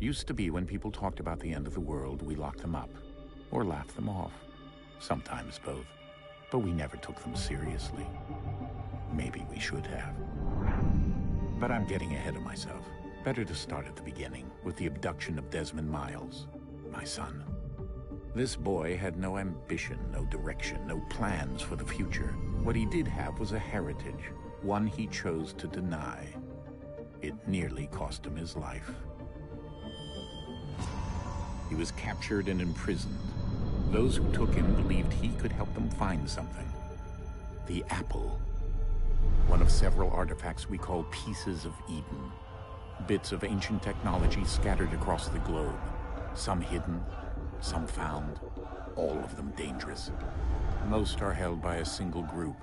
Used to be when people talked about the end of the world, we locked them up. Or laughed them off. Sometimes both. But we never took them seriously. Maybe we should have. But I'm getting ahead of myself. Better to start at the beginning, with the abduction of Desmond Miles, my son. This boy had no ambition, no direction, no plans for the future. What he did have was a heritage, one he chose to deny. It nearly cost him his life. He was captured and imprisoned. Those who took him believed he could help them find something. The apple. One of several artifacts we call Pieces of Eden. Bits of ancient technology scattered across the globe. Some hidden, some found, all of them dangerous. Most are held by a single group,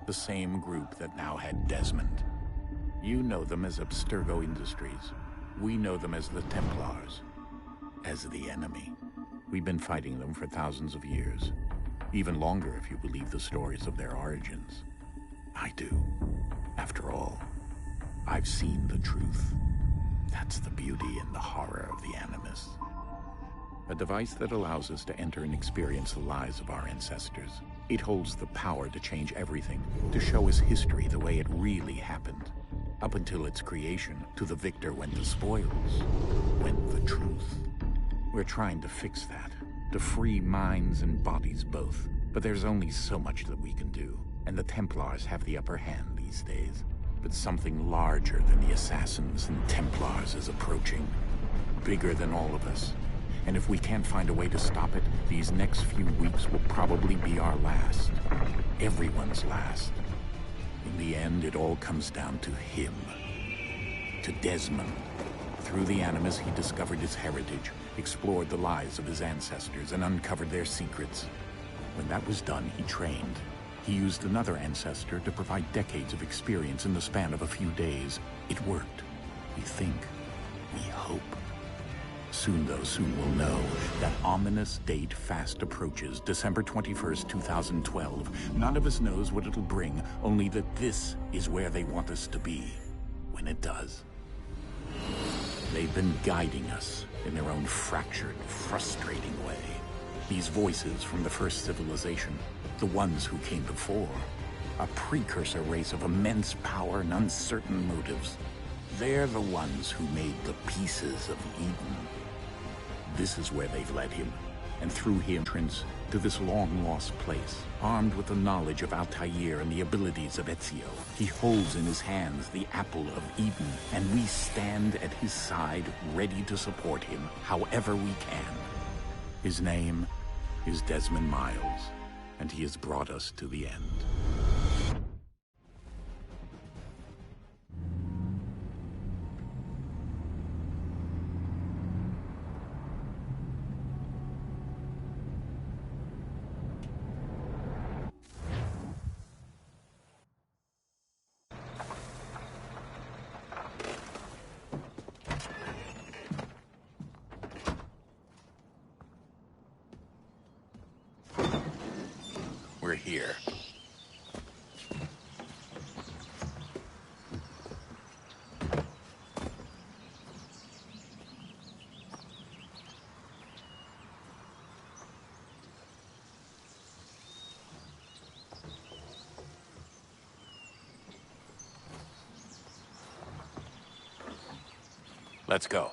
the same group that now had Desmond. You know them as Abstergo Industries. We know them as the Templars, as the enemy. We've been fighting them for thousands of years, even longer if you believe the stories of their origins. I do. After all, I've seen the truth. That's the beauty and the horror of the Animus. A device that allows us to enter and experience the lives of our ancestors. It holds the power to change everything, to show us history the way it really happened. Up until its creation, to the victor went the spoils, went the truth. We're trying to fix that, to free minds and bodies both. But there's only so much that we can do, and the Templars have the upper hand these days. But something larger than the Assassins and Templars is approaching, bigger than all of us. And if we can't find a way to stop it, these next few weeks will probably be our last. Everyone's last. In the end, it all comes down to him. To Desmond. Through the Animus, he discovered his heritage, explored the lives of his ancestors, and uncovered their secrets. When that was done, he trained. He used another ancestor to provide decades of experience in the span of a few days. It worked. We think. We hope. Soon, though, soon we'll know. That ominous date fast approaches, December 21st, 2012. None of us knows what it'll bring, only that this is where they want us to be, when it does. They've been guiding us in their own fractured, frustrating way. These voices from the first civilization, the ones who came before, a precursor race of immense power and uncertain motives. They're the ones who made the Pieces of Eden. This is where they've led him, and through him entrance to this long-lost place. Armed with the knowledge of Altair and the abilities of Ezio, he holds in his hands the Apple of Eden, and we stand at his side, ready to support him however we can. His name is Desmond Miles, and he has brought us to the end. We're here. Let's go.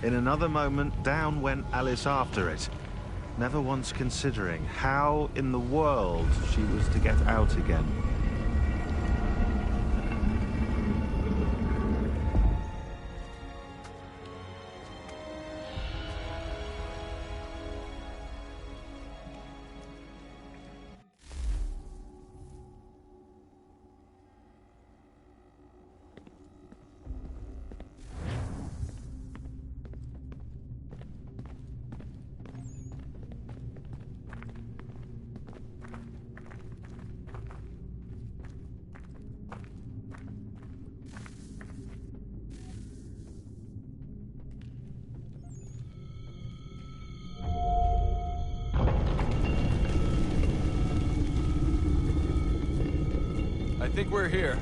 In another moment, down went Alice after it, never once considering how in the world she was to get out again. I think we're here.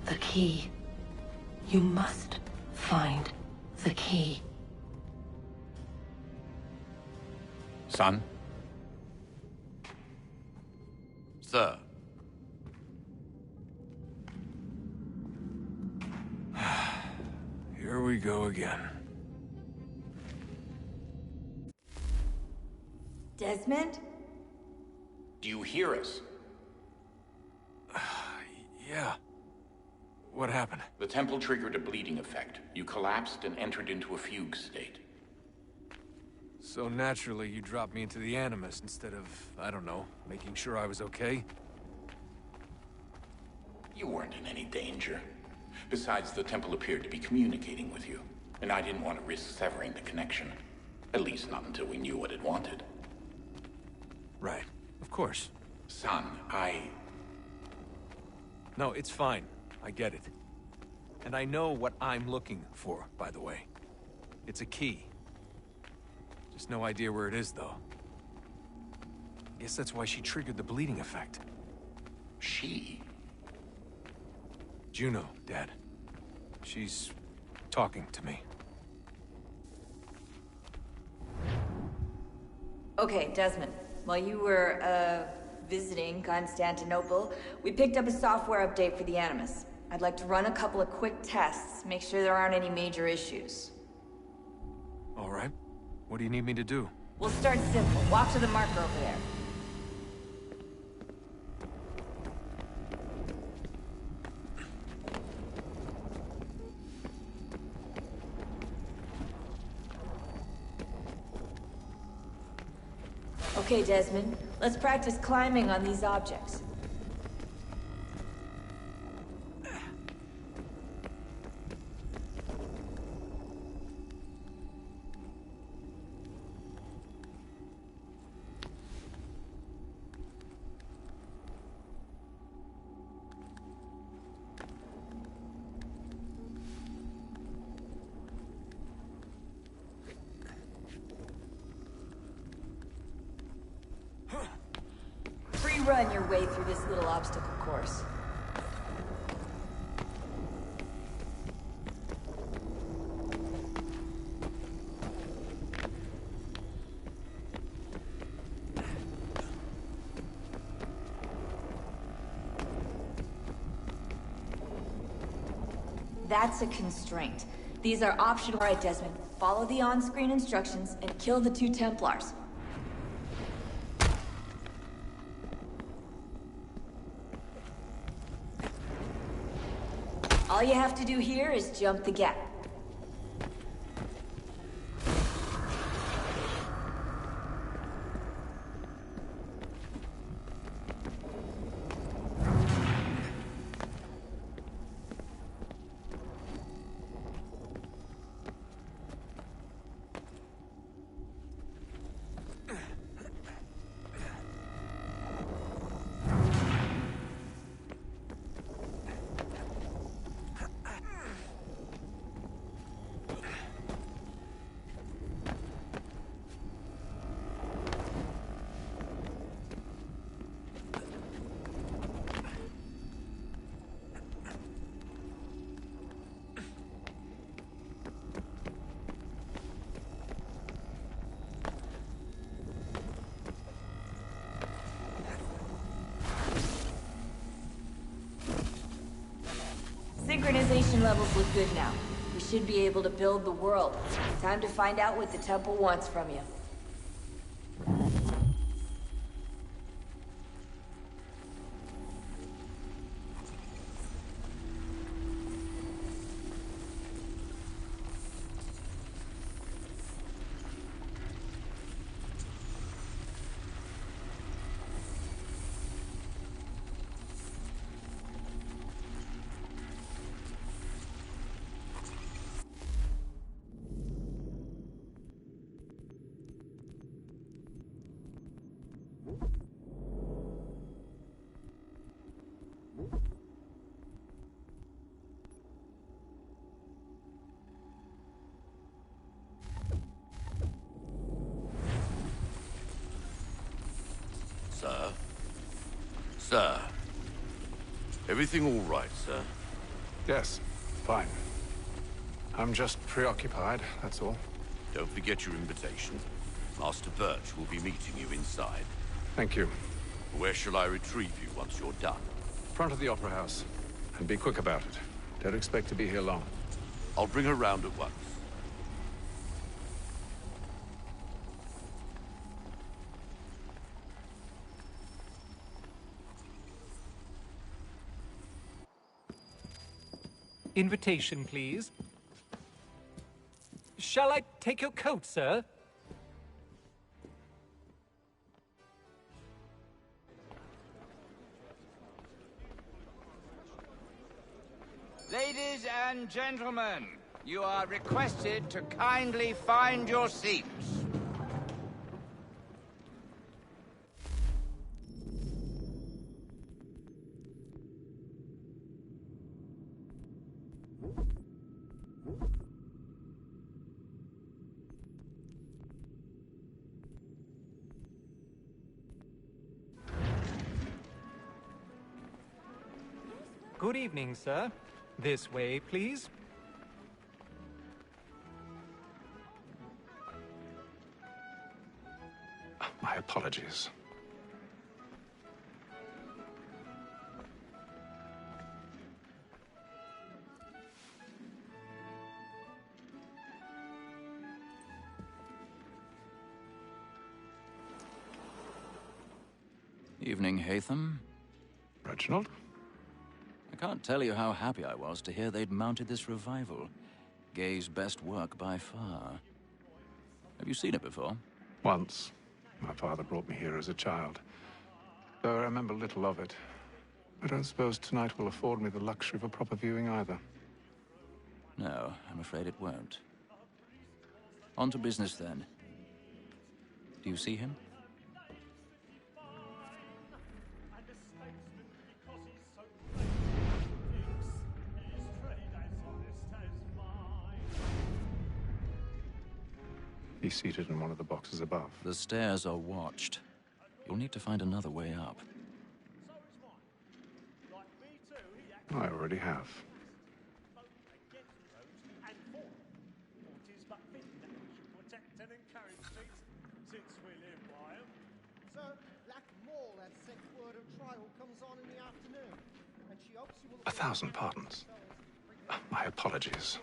The key. You must find the key. Son? Sir. Here we go again. Desmond? Do you hear us? Yeah. What happened? The temple triggered a bleeding effect. You collapsed and entered into a fugue state. So naturally, you dropped me into the Animus instead of, I don't know, making sure I was okay? You weren't in any danger. Besides, the temple appeared to be communicating with you, and I didn't want to risk severing the connection. At least not until we knew what it wanted. Right. Of course. Son, No, it's fine. I get it. And I know what I'm looking for, by the way. It's a key. Just no idea where it is, though. Guess that's why she triggered the bleeding effect. She? Juno, Dad. She's talking to me. Okay, Desmond. While you were, visiting Constantinople, we picked up a software update for the Animus. I'd like to run a couple of quick tests, make sure there aren't any major issues. All right. What do you need me to do? We'll start simple. Walk to the marker over there. Okay, Desmond. Let's practice climbing on these objects. Run your way through this little obstacle course. That's a constraint. These are optional. All right, Desmond. Follow the on-screen instructions and kill the 2 Templars. All you have to do here is jump the gap. Synchronization levels look good now. We should be able to build the world. Time to find out what the temple wants from you. Sir? Sir? Everything all right, sir? Yes, fine. I'm just preoccupied, that's all. Don't forget your invitation. Master Birch will be meeting you inside. Thank you. Where shall I retrieve you once you're done? Front of the Opera House. And be quick about it. Don't expect to be here long. I'll bring her round at once. Invitation, please. Shall I take your coat, sir? Ladies and gentlemen, you are requested to kindly find your seats. Good evening, sir. This way, please. My apologies. Evening, Haytham. Reginald? I can't tell you how happy I was to hear they'd mounted this revival. Gay's best work by far. Have you seen it before? Once. My father brought me here as a child. Though I remember little of it. I don't suppose tonight will afford me the luxury of a proper viewing either. No, I'm afraid it won't. On to business then. Do you see him? He's seated in one of the boxes above. The stairs are watched. You'll need to find another way up. I already have. A thousand pardons. My apologies.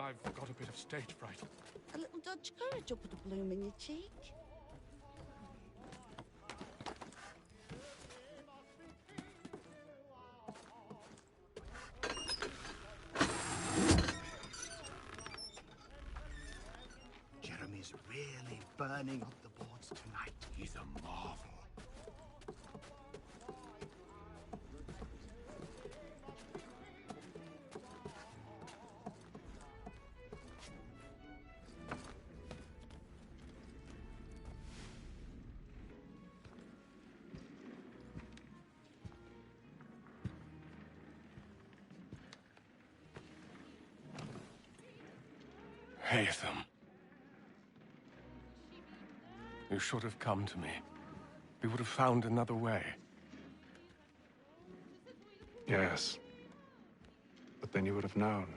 I've got a bit of stage fright. A little dodge courage will put a bloom in your cheek. Jeremy's really burning up the boards tonight. He's a marvel. Haytham. You should have come to me. We would have found another way. Yes. But then you would have known.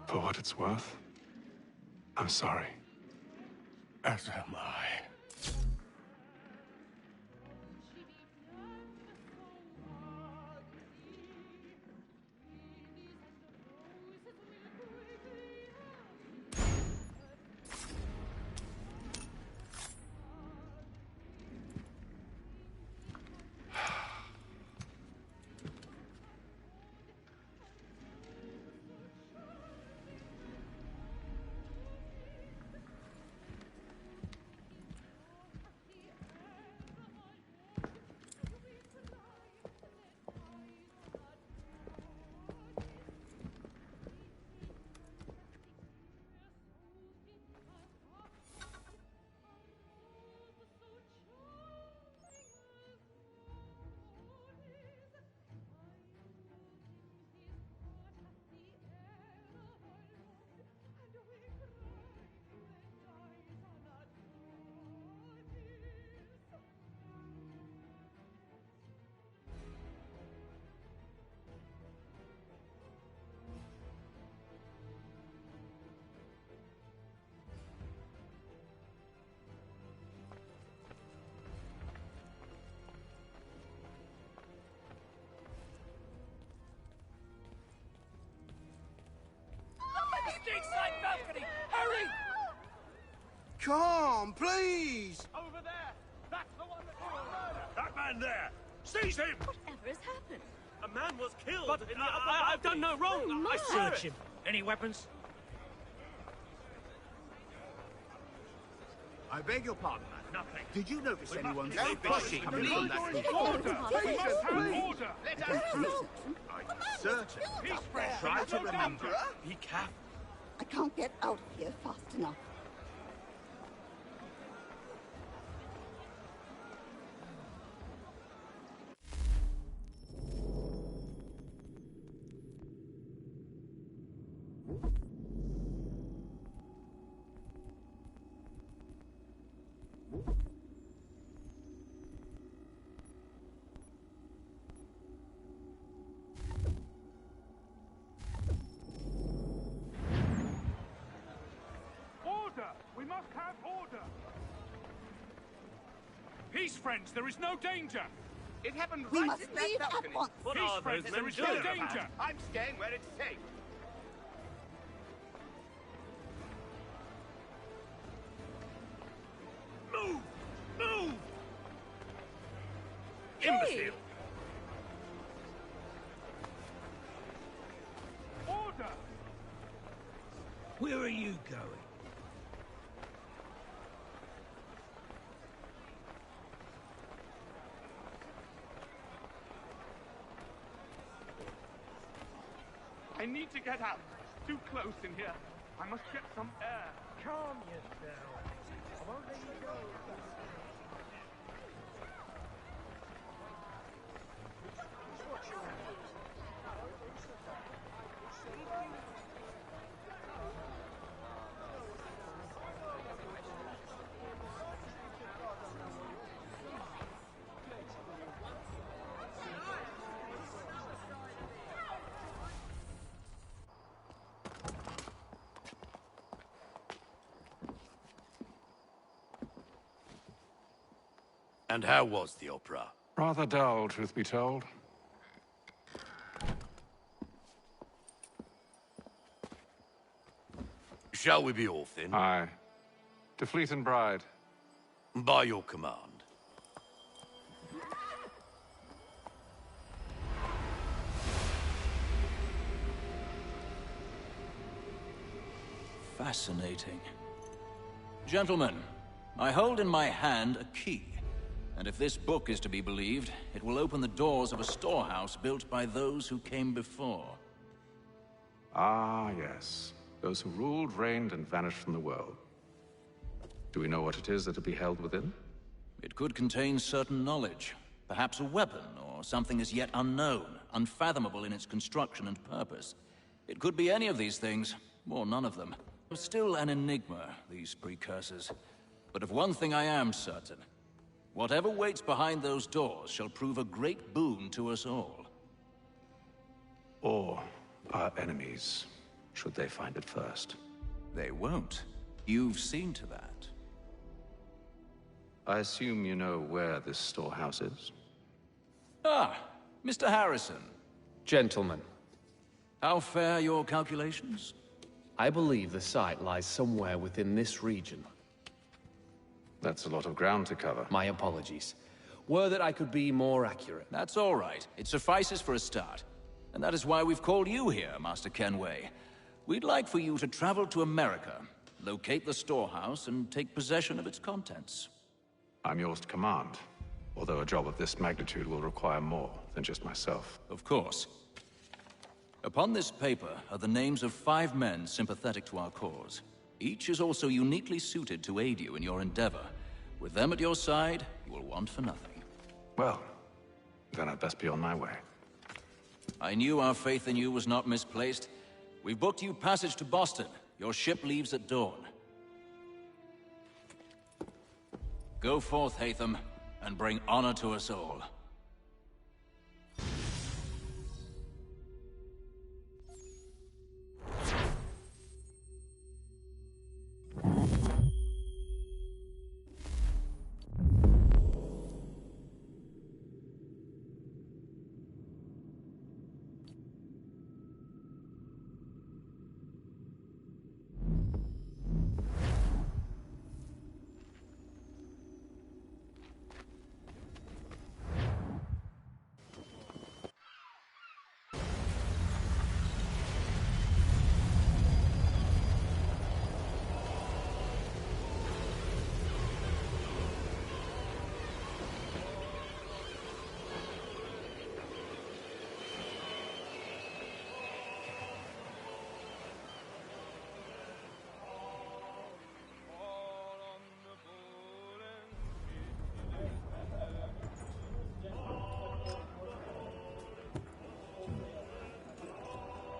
For what it's worth, I'm sorry. As am I. balcony! Hurry! Come, please! Over there! That's the one that did the murder! That man there! Seize him! Whatever has happened? A man was killed but in the I've done no wrong! Oh, I my. search him! Any weapons? I beg your pardon, man. Nothing. Did you notice We anyone must keep pushing it. coming from that Order! Please, order! Let us through. Are you certain? Peace, friend. Try to remember. Be careful. I can't get out of here fast enough. Order! We must have order! Peace, friends. There is no danger. It happened We right must in that leave at balcony. once. Peace, friends. There is no danger. I'm staying where it's safe. Move! Move! Imbecile! Order! Where are you going? I need to get out. Too close in here. I must get some air. Calm yourself. I won't let you go. And how was the opera? Rather dull, truth be told. Shall we be off then? Aye. To Fleet and Bride. By your command. Fascinating. Gentlemen, I hold in my hand a key. And if this book is to be believed, it will open the doors of a storehouse built by those who came before. Ah, yes. Those who ruled, reigned, and vanished from the world. Do we know what it is that will be held within? It could contain certain knowledge. Perhaps a weapon, or something as yet unknown, unfathomable in its construction and purpose. It could be any of these things, or none of them. Still an enigma, these precursors. But of one thing I am certain. Whatever waits behind those doors shall prove a great boon to us all. Or our enemies, should they find it first. They won't. You've seen to that. I assume you know where this storehouse is? Ah, Mr. Harrison. Gentlemen, How fare your calculations? I believe the site lies somewhere within this region. That's a lot of ground to cover. My apologies. Were that I could be more accurate. That's all right. It suffices for a start. And that is why we've called you here, Master Kenway. We'd like for you to travel to America, locate the storehouse, and take possession of its contents. I'm yours to command, although a job of this magnitude will require more than just myself. Of course. Upon this paper are the names of 5 men sympathetic to our cause. Each is also uniquely suited to aid you in your endeavor. With them at your side, you will want for nothing. Well, then I'd best be on my way. I knew our faith in you was not misplaced. We've booked you passage to Boston. Your ship leaves at dawn. Go forth, Hatham, and bring honor to us all.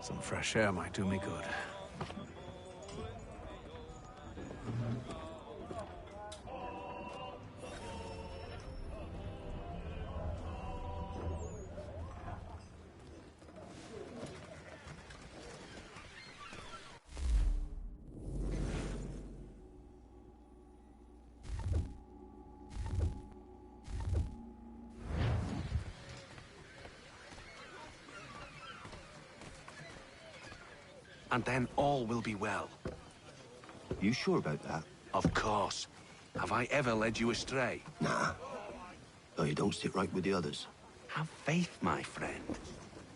Some fresh air might do me good. And then all will be well. You sure about that? Of course. Have I ever led you astray? Nah. Though you don't sit right with the others. Have faith, my friend.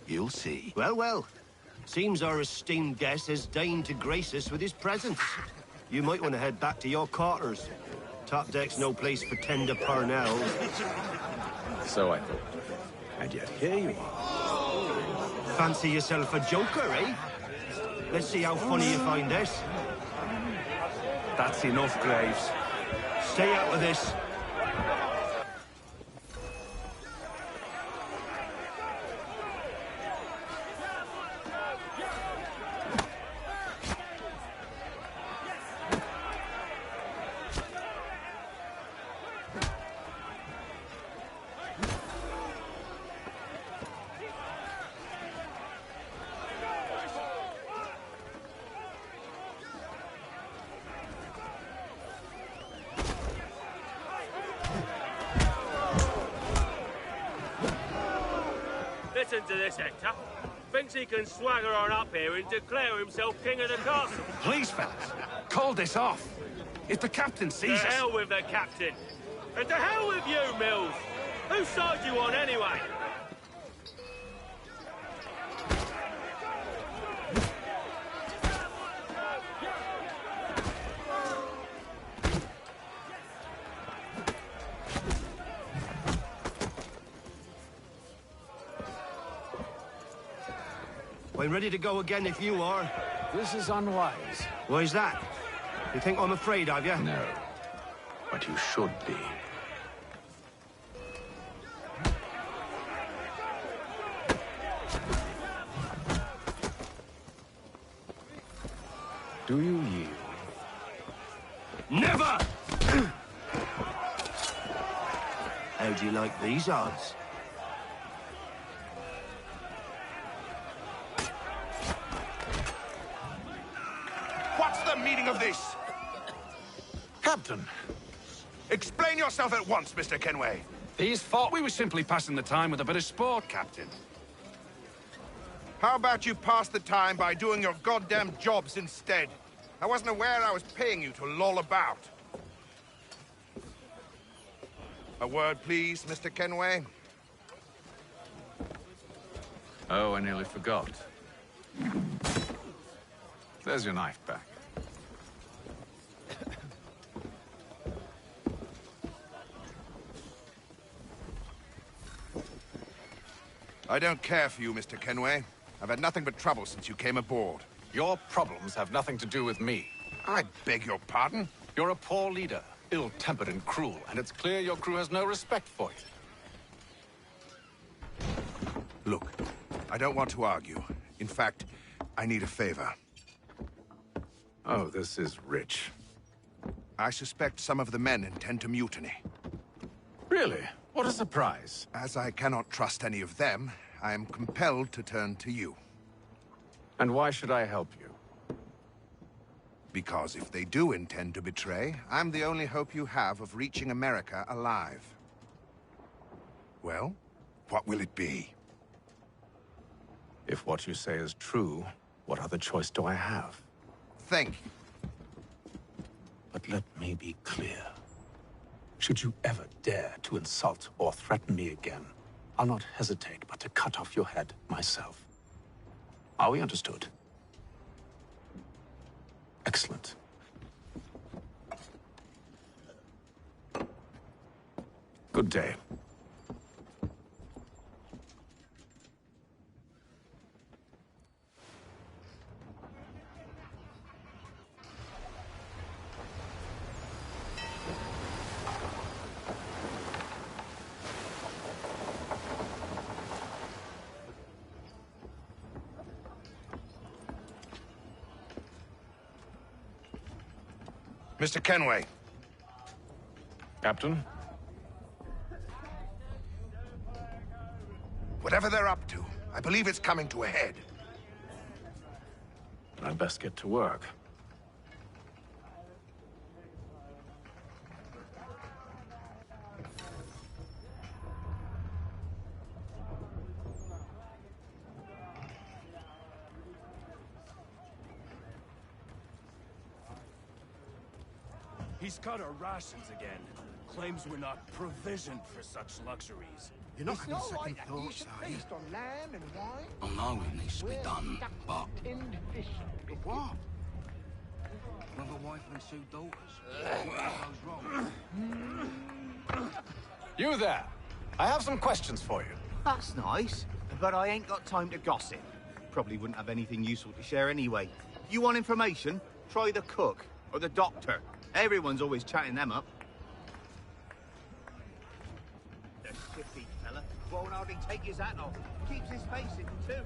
You'll see. Well, well. Seems our esteemed guest has deigned to grace us with his presence. You might want to head back to your quarters. Top deck's no place for tender Parnells. So I thought. And yet here you are. Fancy yourself a joker, eh? Let's see how funny you find this. That's enough, Graves. Stay out of this. Listen to this, Hector. Thinks he can swagger on up here and declare himself king of the castle. Please, fellas, call this off. If the captain sees us... To hell with the captain. And to hell with you, Mills. Whose side you on, anyway? I'm ready to go again if you are. This is unwise. Why's that? You think I'm afraid of you? No. But you should be. Do you yield? Never! How do you like these odds? What's the meaning of this? Captain! Explain yourself at once, Mr. Kenway. These thought we were simply passing the time with a bit of sport, Captain. How about you pass the time by doing your goddamn jobs instead? I wasn't aware I was paying you to loll about. A word, please, Mr. Kenway. Oh, I nearly forgot. There's your knife back. I don't care for you, Mr. Kenway. I've had nothing but trouble since you came aboard. Your problems have nothing to do with me. I beg your pardon? You're a poor leader, ill-tempered and cruel, and it's clear your crew has no respect for you. Look, I don't want to argue. In fact, I need a favor. Oh, this is rich. I suspect some of the men intend to mutiny. Really? What a surprise. As I cannot trust any of them, I am compelled to turn to you. And why should I help you? Because if they do intend to betray, I'm the only hope you have of reaching America alive. Well, what will it be? If what you say is true, what other choice do I have? Think. But let me be clear. Should you ever dare to insult or threaten me again, I'll not hesitate but to cut off your head myself. Are we understood? Excellent. Good day. Mr. Kenway. Captain? Whatever they're up to, I believe it's coming to a head. I'd best get to work. He's cut our rations again. Claims we're not provisioned for such luxuries. You're not having second thoughts, are you? On lamb and wine. I know it needs to be done, but... Tinned fish. What? With a wife and 2 daughters. What goes wrong? You there! I have some questions for you. That's nice, but I ain't got time to gossip. Probably wouldn't have anything useful to share anyway. You want information? Try the cook or the doctor. Everyone's always chatting them up. The shifty fella won't hardly take his hat off. Keeps his face in too.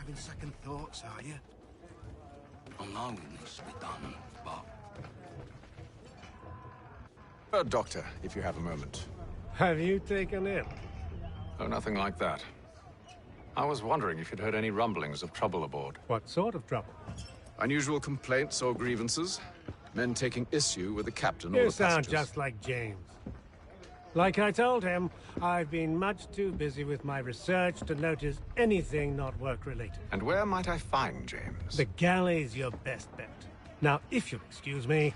having second thoughts, are you? I know it needs to be done, but... Doctor, if you have a moment. Have you taken ill? Oh, nothing like that. I was wondering if you'd heard any rumblings of trouble aboard. What sort of trouble? Unusual complaints or grievances? Men taking issue with the captain or You the passengers? sound just like James. Like I told him, I've been much too busy with my research to notice anything not work-related. And where might I find James? The galley's your best bet. Now, if you'll excuse me...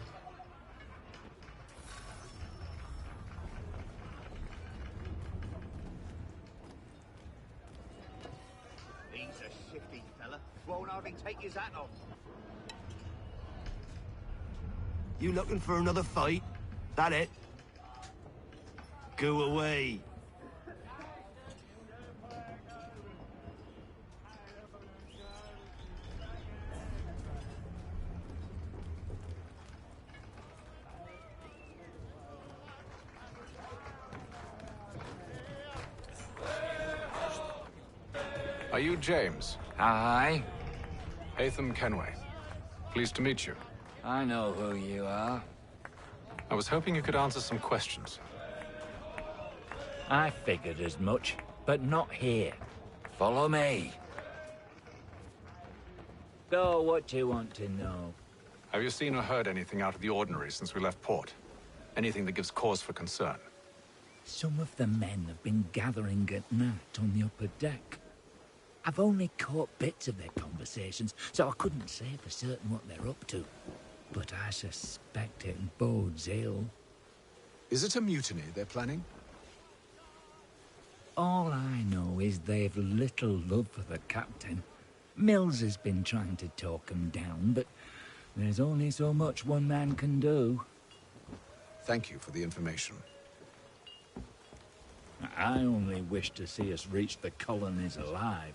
He's a shifty fella. Won't hardly take his hat off. You looking for another fight? That it? Go away. Are you James? Aye. Haytham Kenway. Pleased to meet you. I know who you are. I was hoping you could answer some questions. I figured as much, but not here. Follow me. So, what do you want to know? Have you seen or heard anything out of the ordinary since we left port? Anything that gives cause for concern? Some of the men have been gathering at night on the upper deck. I've only caught bits of their conversations, so I couldn't say for certain what they're up to. But I suspect it bodes ill. Is it a mutiny they're planning? All I know is they've little love for the captain. Mills has been trying to talk him down, but there's only so much one man can do. Thank you for the information. I only wish to see us reach the colonies alive.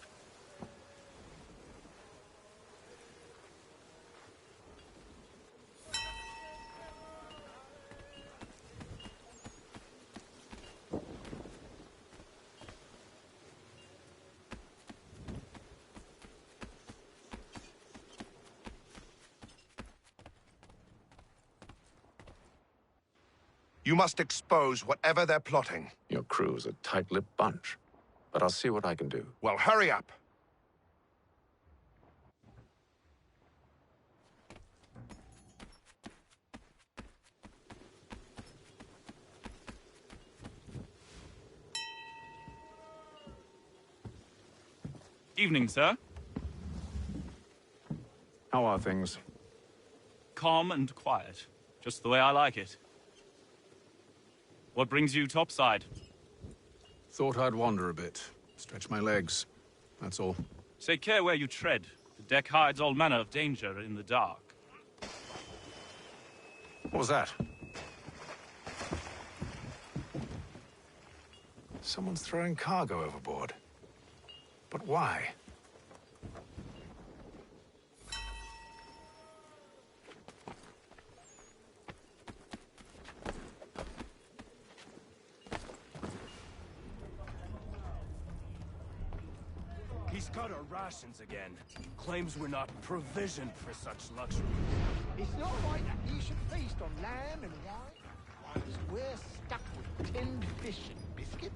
You must expose whatever they're plotting. Your crew's a tight-lipped bunch, but I'll see what I can do. Well, hurry up. Evening, sir. How are things? Calm and quiet. Just the way I like it. What brings you topside? Thought I'd wander a bit. Stretch my legs. That's all. Take care where you tread. The deck hides all manner of danger in the dark. What was that? Someone's throwing cargo overboard. But why? He's cut our rations again. Claims we're not provisioned for such luxury. It's not right that you should feast on lamb and wine, whilst we're stuck with tinned fish and biscuits.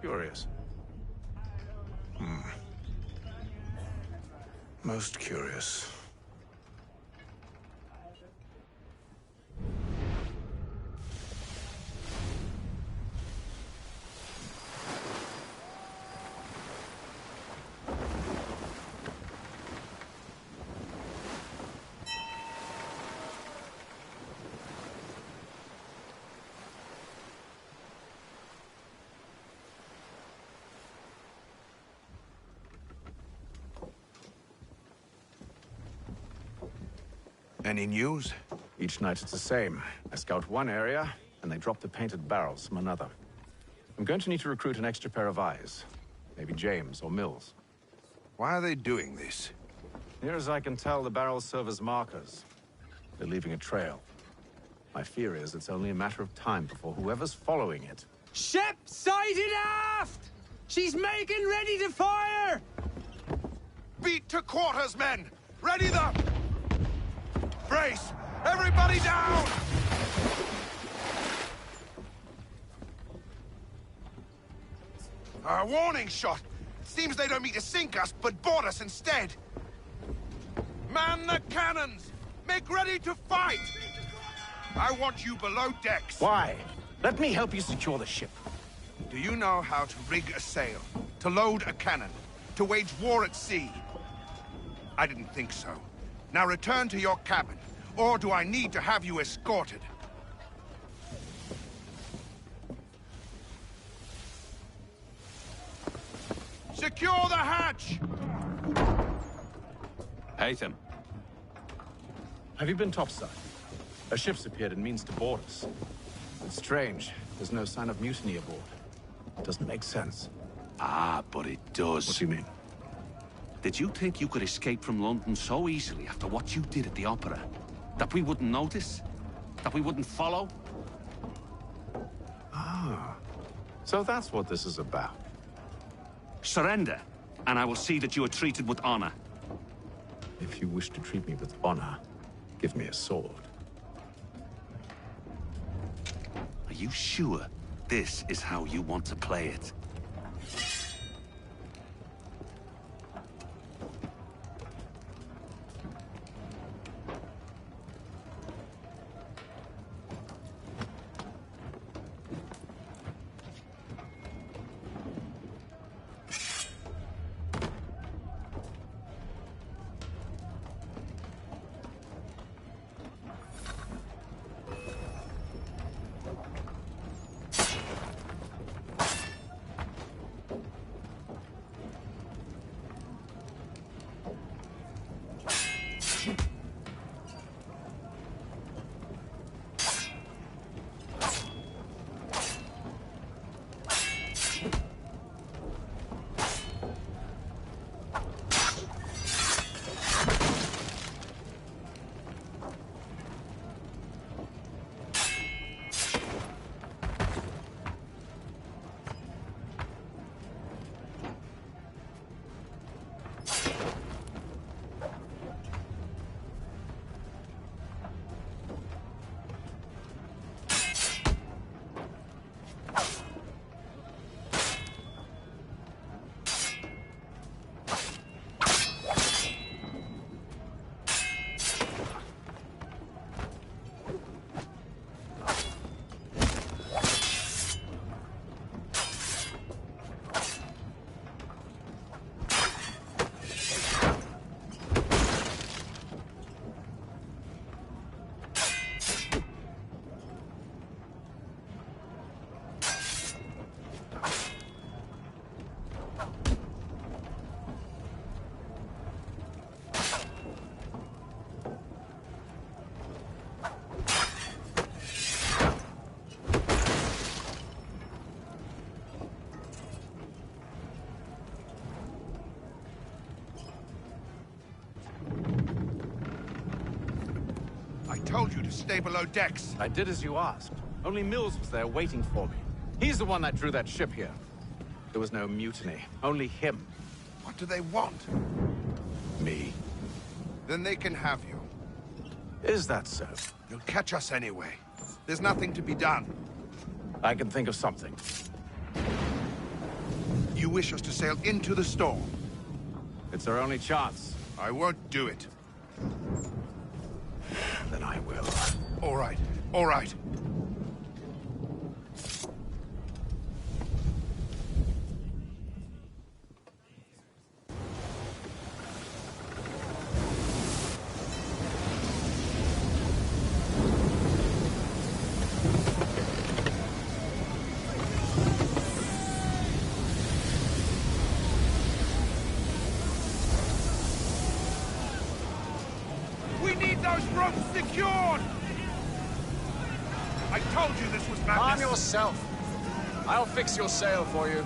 Curious. Most curious. Any news? Each night it's the same. I scout one area, and they drop the painted barrels from another. I'm going to need to recruit an extra pair of eyes. Maybe James or Mills. Why are they doing this? Near as I can tell, the barrels serve as markers. They're leaving a trail. My fear is it's only a matter of time before whoever's following it... Ship sighted aft! She's making ready to fire! Beat to quarters, men! Ready the... Brace! Everybody down! A warning shot! Seems they don't mean to sink us, but board us instead! Man the cannons! Make ready to fight! I want you below decks. Why? Let me help you secure the ship. Do you know how to rig a sail? To load a cannon? To wage war at sea? I didn't think so. Now return to your cabin, or do I need to have you escorted? Secure the hatch! Haytham. Have you been topside? A ship's appeared and means to board us. It's strange. There's no sign of mutiny aboard. It doesn't make sense. Ah, but it does. What do you mean? Did you think you could escape from London so easily after what you did at the Opera? That we wouldn't notice? That we wouldn't follow? Ah. So that's what this is about. Surrender, and I will see that you are treated with honor. If you wish to treat me with honor, give me a sword. Are you sure this is how you want to play it? I told you to stay below decks. I did as you asked. Only Mills was there waiting for me. He's the one that drew that ship here. There was no mutiny, only him. What do they want? Me. Then they can have you. Is that so? You'll catch us anyway. There's nothing to be done. I can think of something. You wish us to sail into the storm? It's our only chance. I won't do it. Then I will. All right. All right. We need those ropes secured! I told you this was madness! Calm yourself. I'll fix your sail for you.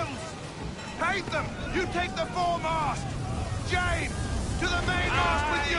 helms! Haytham, you take the foremast! James, to the mainmast with you!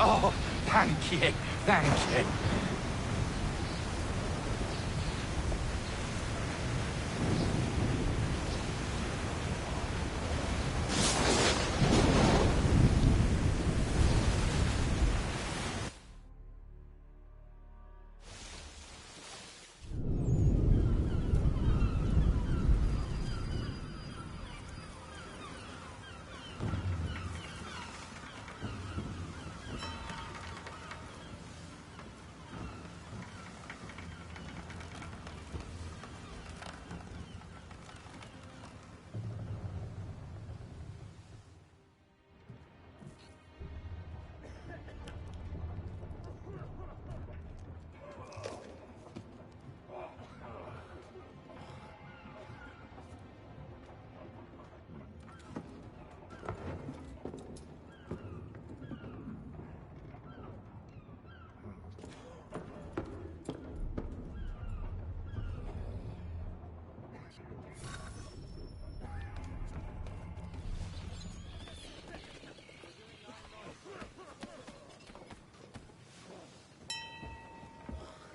Oh, thank you, thank you.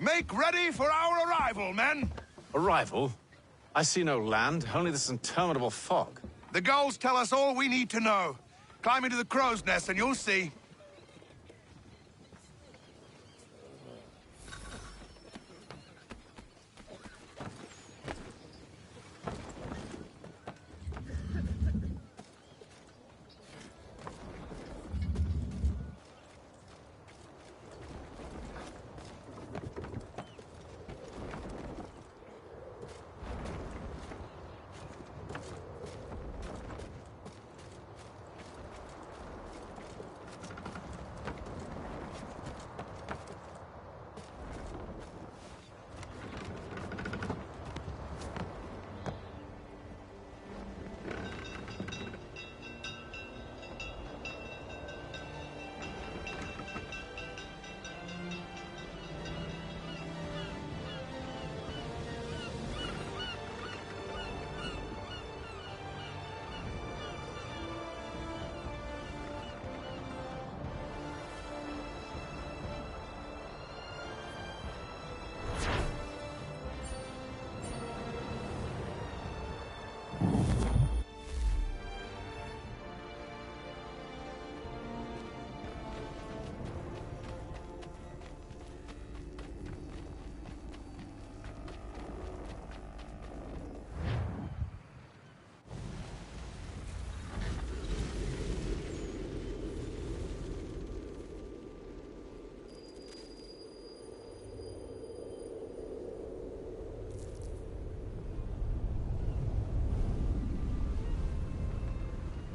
Make ready for our arrival, men! Arrival? I see no land, only this interminable fog. The gulls tell us all we need to know. Climb into the crow's nest and you'll see.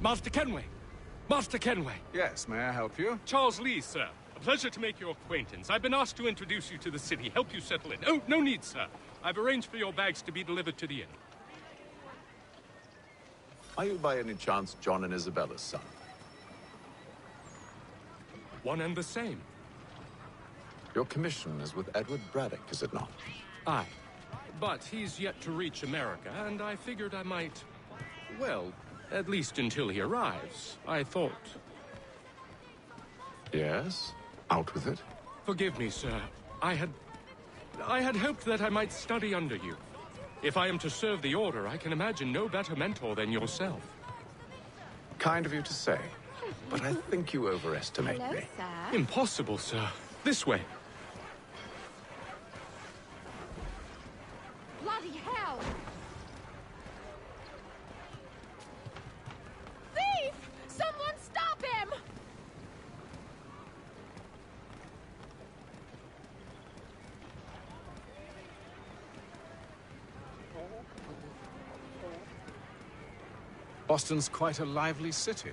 Master Kenway! Master Kenway! Yes, may I help you? Charles Lee, sir. A pleasure to make your acquaintance. I've been asked to introduce you to the city, help you settle in. Oh, no need, sir. I've arranged for your bags to be delivered to the inn. Are you by any chance John and Isabella's son? One and the same. Your commission is with Edward Braddock, is it not? Aye. But he's yet to reach America, and I figured I might... Well, at least until he arrives, I thought... Yes? Out with it. Forgive me, sir. I had... I had hoped that I might study under you. If I am to serve the Order, I can imagine no better mentor than yourself. Kind of you to say, but I think you overestimate me. Sir. Impossible, sir. This way. Bloody hell! Thief! Someone stop him! Boston's quite a lively city.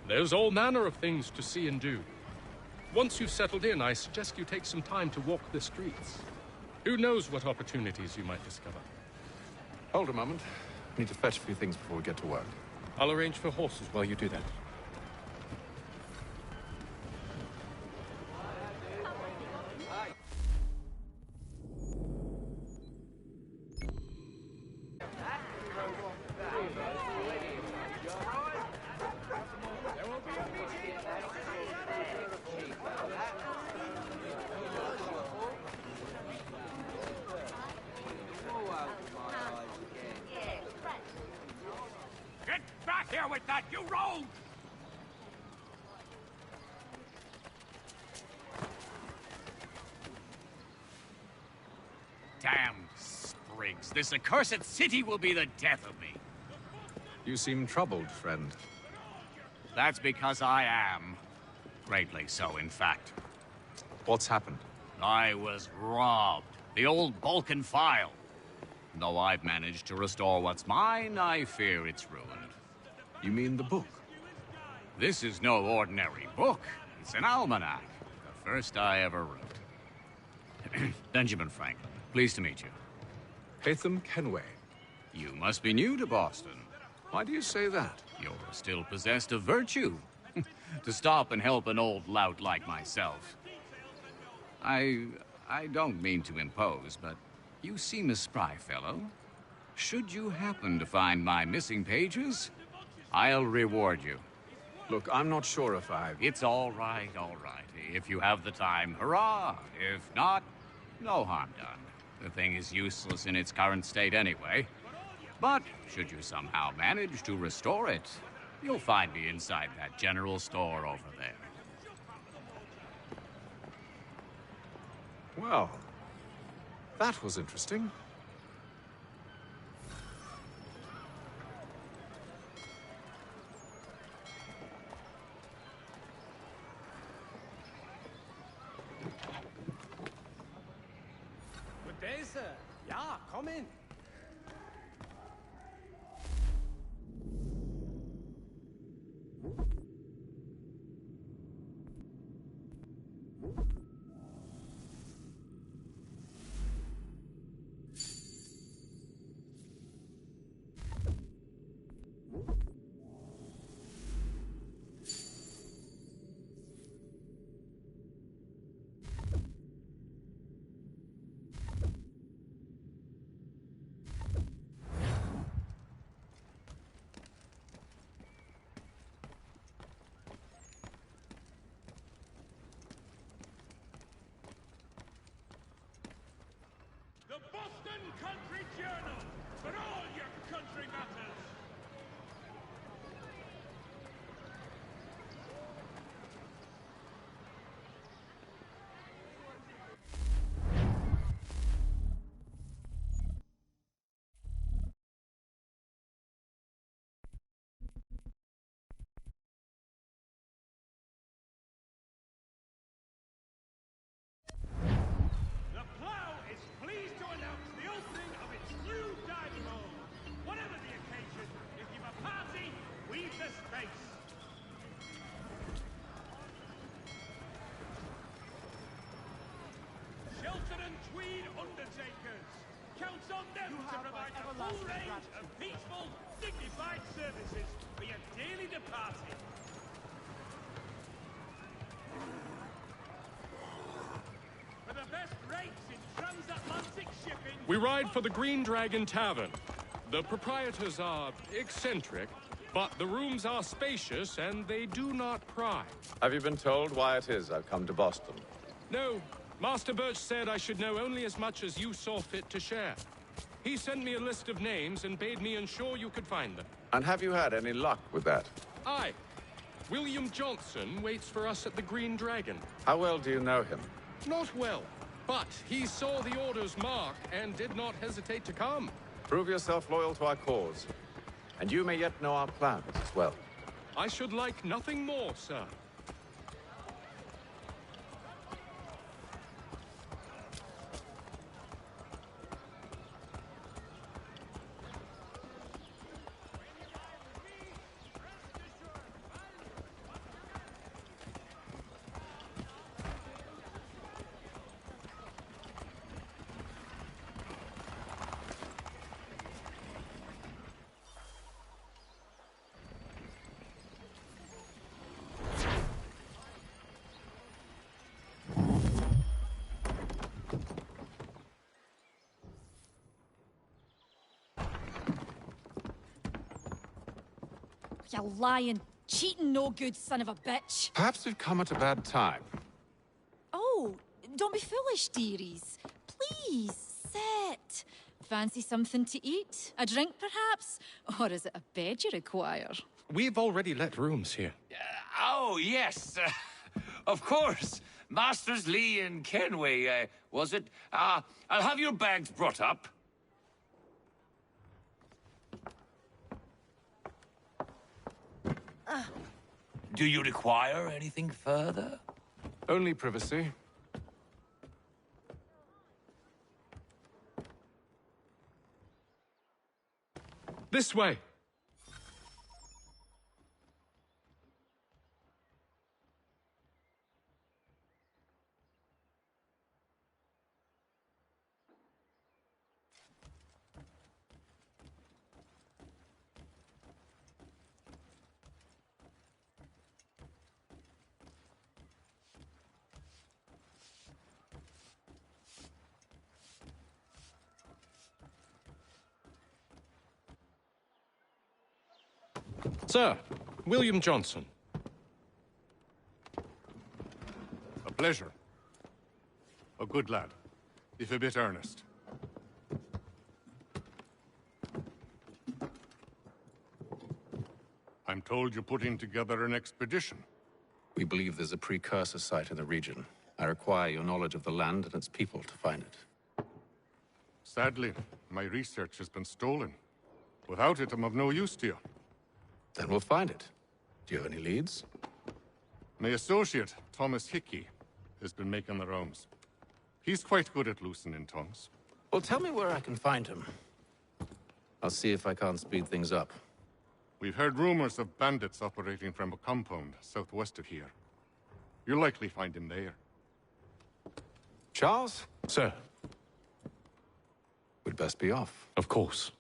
There's all manner of things to see and do. Once you've settled in, I suggest you take some time to walk the streets. Who knows what opportunities you might discover. Hold a moment. I need to fetch a few things before we get to work. I'll arrange for horses while you do that. Get back here with that, you rogue! Damn sprigs. This accursed city will be the death of me. You seem troubled, friend. That's because I am. Greatly so, in fact. What's happened? I was robbed. The old Balkan file. Though I've managed to restore what's mine, I fear it's ruined. You mean the book? This is no ordinary book. It's an almanac. The first I ever wrote. Benjamin Franklin, pleased to meet you. Haytham Kenway. You must be new to Boston. Why do you say that? You're still possessed of virtue. To stop and help an old lout like myself. I don't mean to impose, but you seem a spry fellow. Should you happen to find my missing pages, I'll reward you. Look, I'm not sure if I've... It's all right, all right. If you have the time, hurrah! If not, no harm done. The thing is useless in its current state anyway. But should you somehow manage to restore it, you'll find me inside that general store over there. Well, that was interesting. Good day, sir. Yeah, come in. The Boston Country Journal, for all your country matters. The Plough is pleased to announce the opening of its new dining hall. Whatever the occasion, if you've a party, we've the space. Shelton and Tweed Undertakers counts on them to provide a full range of peaceful, dignified services for your daily departed. For the best rates in transatlantic shipping... We ride for the Green Dragon Tavern. The proprietors are eccentric, but the rooms are spacious and they do not pry. Have you been told why it is I've come to Boston? No, Master Birch said I should know only as much as you saw fit to share. He sent me a list of names and bade me ensure you could find them. And have you had any luck with that? Aye. William Johnson waits for us at the Green Dragon. How well do you know him? Not well, but he saw the order's mark and did not hesitate to come. Prove yourself loyal to our cause. And you may yet know our plans as well. I should like nothing more, sir. You lying, cheating, no good son of a bitch. Perhaps we've come at a bad time. Oh, don't be foolish, dearies. Please, sit. Fancy something to eat? A drink, perhaps? Or is it a bed you require? We've already let rooms here. Oh, yes. Of course. Masters Lee and Kenway, was it? I'll have your bags brought up. Do you require anything further? Only privacy. This way. Sir, William Johnson. A pleasure. A good lad, if a bit earnest. I'm told you're putting together an expedition. We believe there's a precursor site in the region. I require your knowledge of the land and its people to find it. Sadly, my research has been stolen. Without it, I'm of no use to you. Then we'll find it. Do you have any leads? My associate, Thomas Hickey, has been making the rounds. He's quite good at loosening tongues. Well, tell me where I can find him. I'll see if I can't speed things up. We've heard rumors of bandits operating from a compound southwest of here. You'll likely find him there. Charles? Sir. We'd best be off. Of course.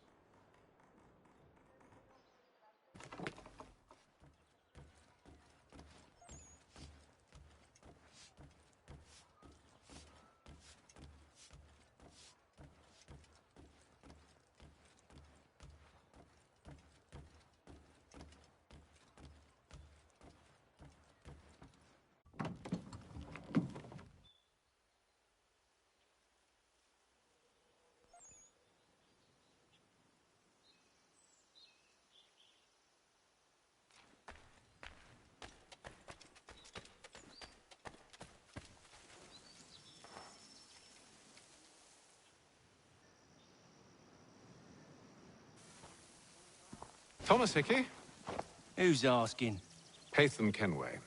Thomas Hickey? Who's asking? Haytham Kenway.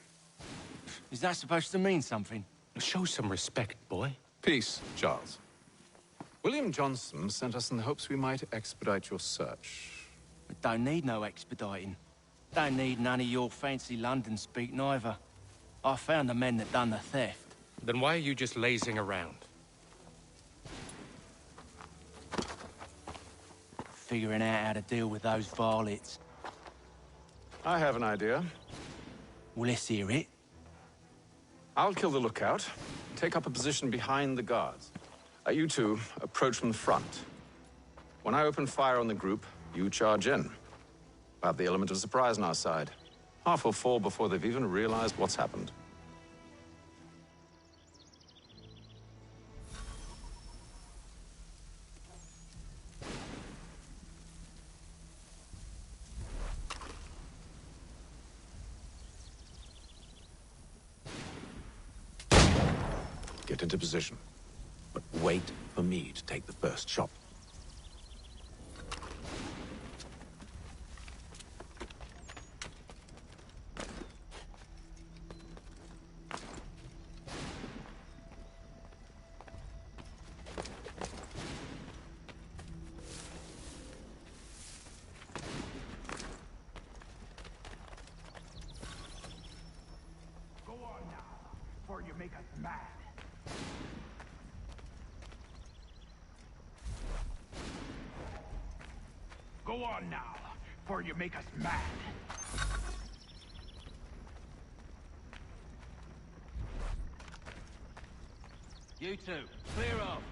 Is that supposed to mean something? Show some respect, boy. Peace, Charles. William Johnson sent us in the hopes we might expedite your search. We don't need no expediting. Don't need none of your fancy London speak neither. I found the men that done the theft. Then why are you just lazing around? Figuring out how to deal with those varlets. I have an idea. Well, let's hear it. I'll kill the lookout. Take up a position behind the guards. You two approach from the front. When I open fire on the group, you charge in. We'll have the element of surprise on our side. Half will fall before they've even realized what's happened. Get into position. But wait for me to take the first shot. Before you make us mad. Go on now, before you make us mad. You two, clear off.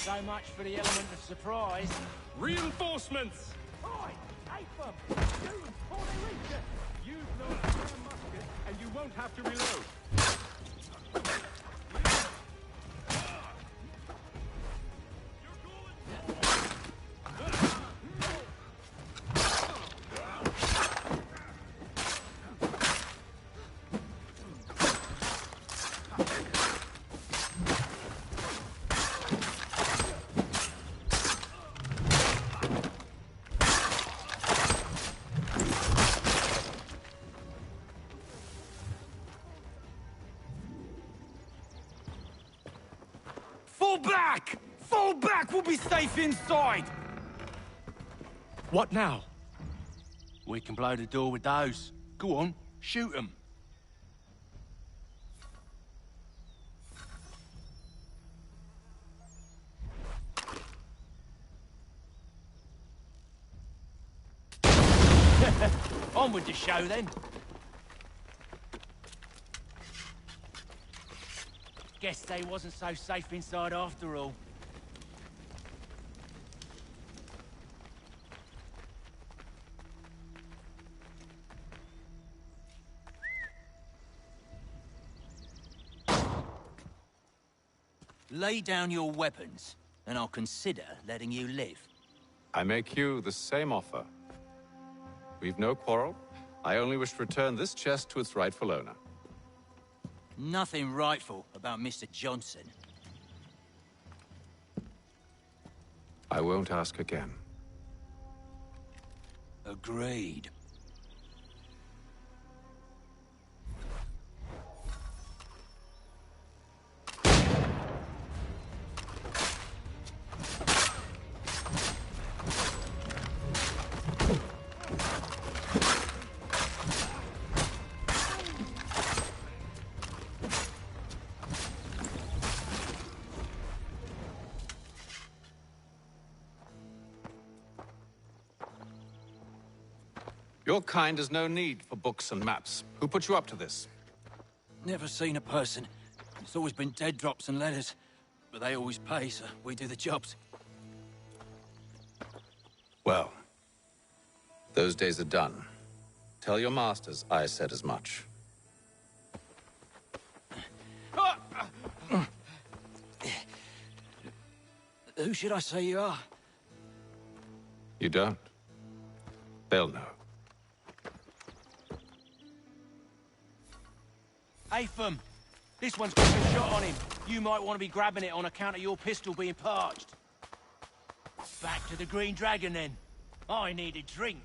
So much for the element of surprise. Reinforcements! Oi! Ape them! Shoot them before they reach us! Use no spare musket, and you won't have to reload. Fall back! Fall back! We'll be safe inside! What now? We can blow the door with those. Go on, shoot them. On with the show then. Guess they wasn't so safe inside after all. Lay down your weapons, and I'll consider letting you live. I make you the same offer. We've no quarrel. I only wish to return this chest to its rightful owner. Nothing rightful about Mr. Johnson. I won't ask again. Agreed. Your kind has no need for books and maps. Who put you up to this? Never seen a person. It's always been dead drops and letters. But they always pay, so we do the jobs. Well, those days are done. Tell your masters I said as much. Who should I say you are? You don't. They'll know. Apham, this one's got a shot on him. You might want to be grabbing it on account of your pistol being parched. Back to the Green Dragon, then. I need a drink.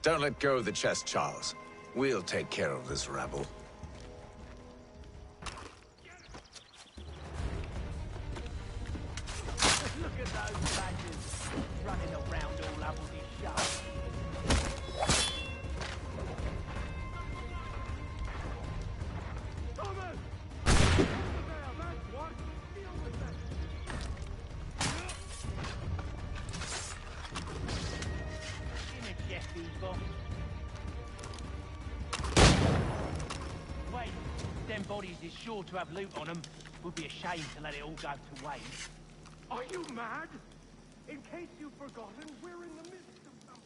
Don't let go of the chest, Charles. We'll take care of this rabble. Look at those badgers running around all up with his shut. Thomas! That's what! Deal with that! them bodies is sure to have loot on them. Would be a shame to let it all go to waste. Are you mad? In case you've forgotten, we're in the midst of something.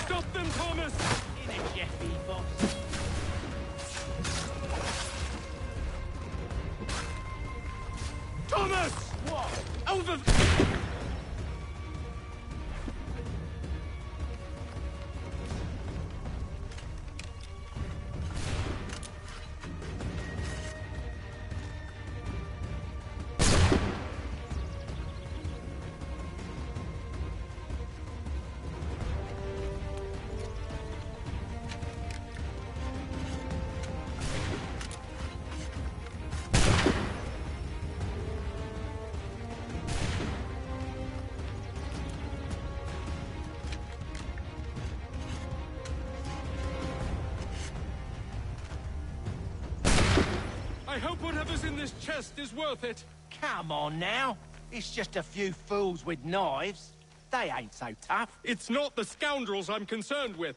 Stop them, Thomas! In it, Jeffy, boss. Thomas! What? Over... I hope whatever's in this chest is worth it. Come on now. It's just a few fools with knives. They ain't so tough. It's not the scoundrels I'm concerned with.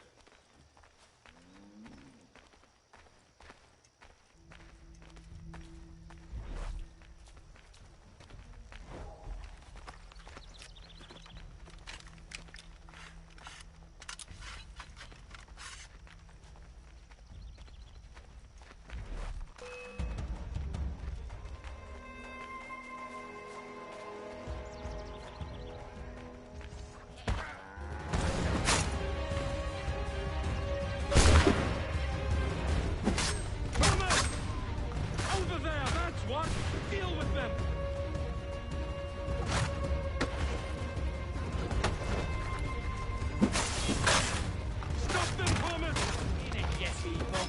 Deal with them! Stop them, Thomas! In it, Jeffy, boss.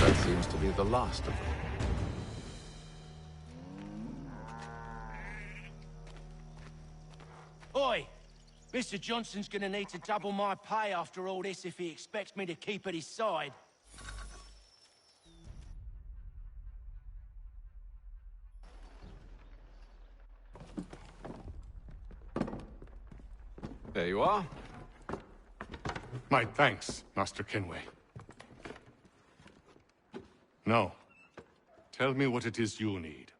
That seems to be the last of them. Oi! Mr. Johnson's gonna need to double my pay after all this if he expects me to keep at his side. There you are. My thanks, Master Kenway. Now, tell me what it is you need.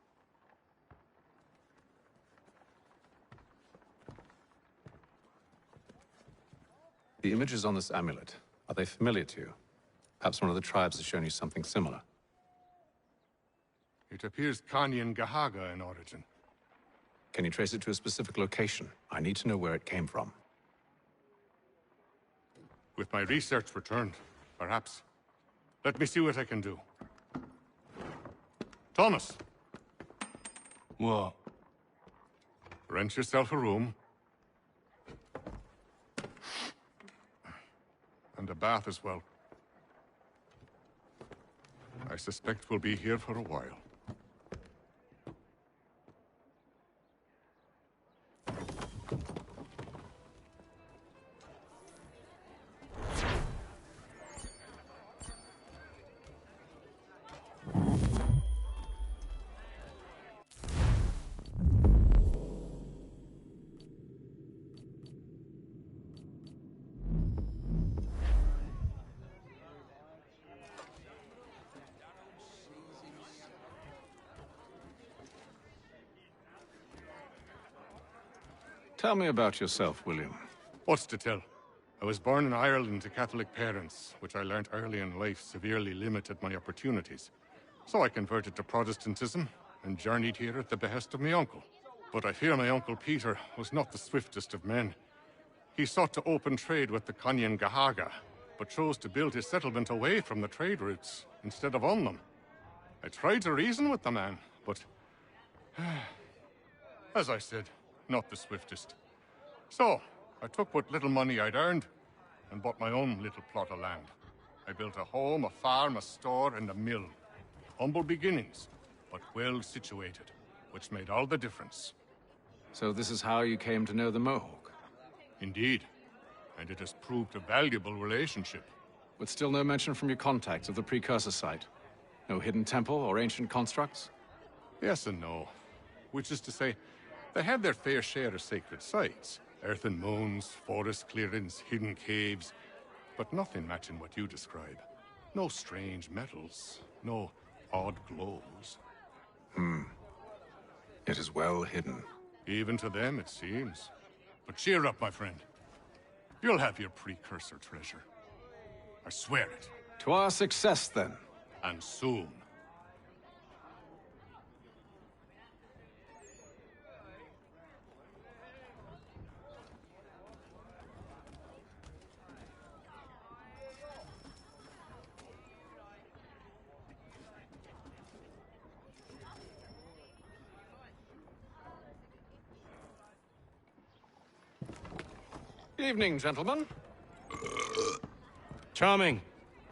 The images on this amulet, are they familiar to you? Perhaps one of the tribes has shown you something similar. It appears Kanyan Gahaga in origin. Can you trace it to a specific location? I need to know where it came from. With my research returned, perhaps. Let me see what I can do. Thomas! What? Rent yourself a room. And a bath as well. I suspect we'll be here for a while. Tell me about yourself, William. What's to tell? I was born in Ireland to Catholic parents, which I learnt early in life severely limited my opportunities. So I converted to Protestantism and journeyed here at the behest of my uncle. But I fear my uncle Peter was not the swiftest of men. He sought to open trade with the Kanyan Gahaga, but chose to build his settlement away from the trade routes instead of on them. I tried to reason with the man, but as I said, not the swiftest. So, I took what little money I'd earned and bought my own little plot of land. I built a home, a farm, a store, and a mill. Humble beginnings, but well situated, which made all the difference. So this is how you came to know the Mohawk? Indeed, and it has proved a valuable relationship. But still no mention from your contacts of the precursor site? No hidden temple or ancient constructs? Yes and no. Which is to say, they have their fair share of sacred sites. Earthen mounds, forest clearings, hidden caves. But nothing matching what you describe. No strange metals, no odd glows. It is well hidden. Even to them, it seems. But cheer up, my friend. You'll have your precursor treasure. I swear it. To our success, then. And soon. Evening, gentlemen. Charming.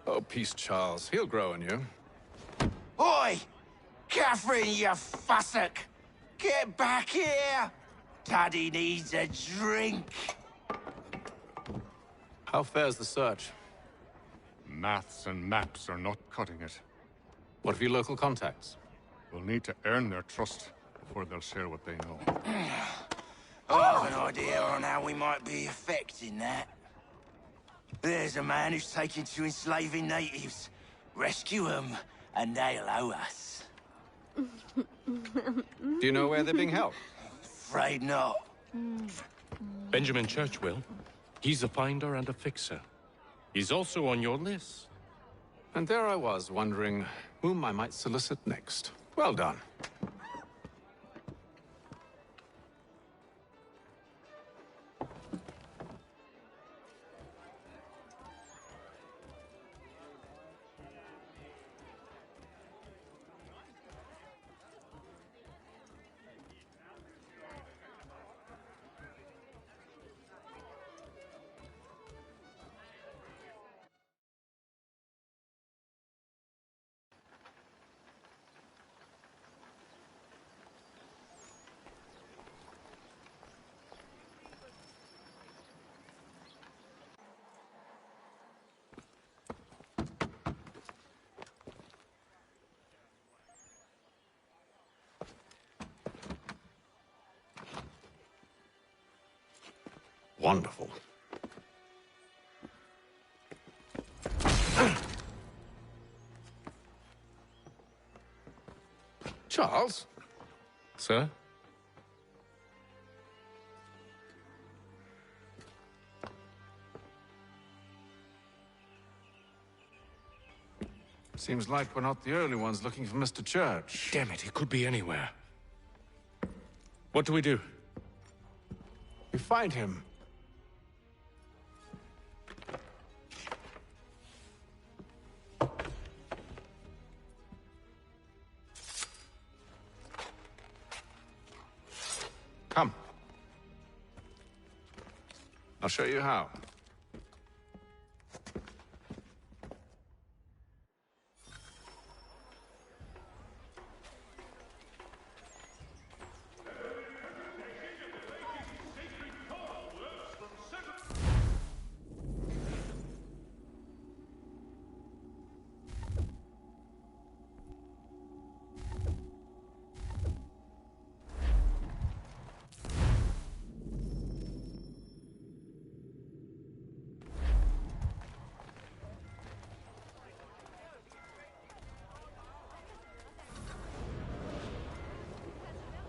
Oh, peace, Charles. He'll grow on you. Oi! Catherine, you fussock! Get back here! Daddy needs a drink! How fares the search? Maths and maps are not cutting it. What of your local contacts? We'll need to earn their trust before they'll share what they know. I have an idea on how we might be affecting that. There's a man who's taken to enslaving natives. Rescue them, and they'll owe us. Do you know where they're being held? Afraid not. Benjamin Churchwill. He's a finder and a fixer. He's also on your list. And there I was, wondering whom I might solicit next. Well done. Wonderful. Charles? Sir? Seems like we're not the only ones looking for Mr. Church. Damn it, he could be anywhere. What do we do? We find him. Come. I'll show you how.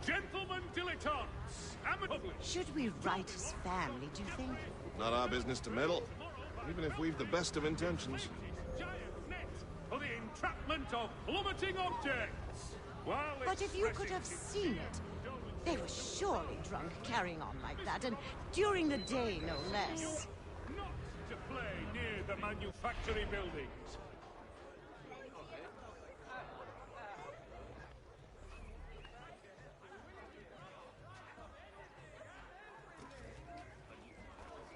Gentlemen dilettantes, Should we write his family, do you think? Not our business to meddle, even if we've the best of intentions. For the entrapment of plummeting objects. But if you could have seen it, they were surely drunk carrying on like that, and during the day, no less. Not to play near the manufactory buildings.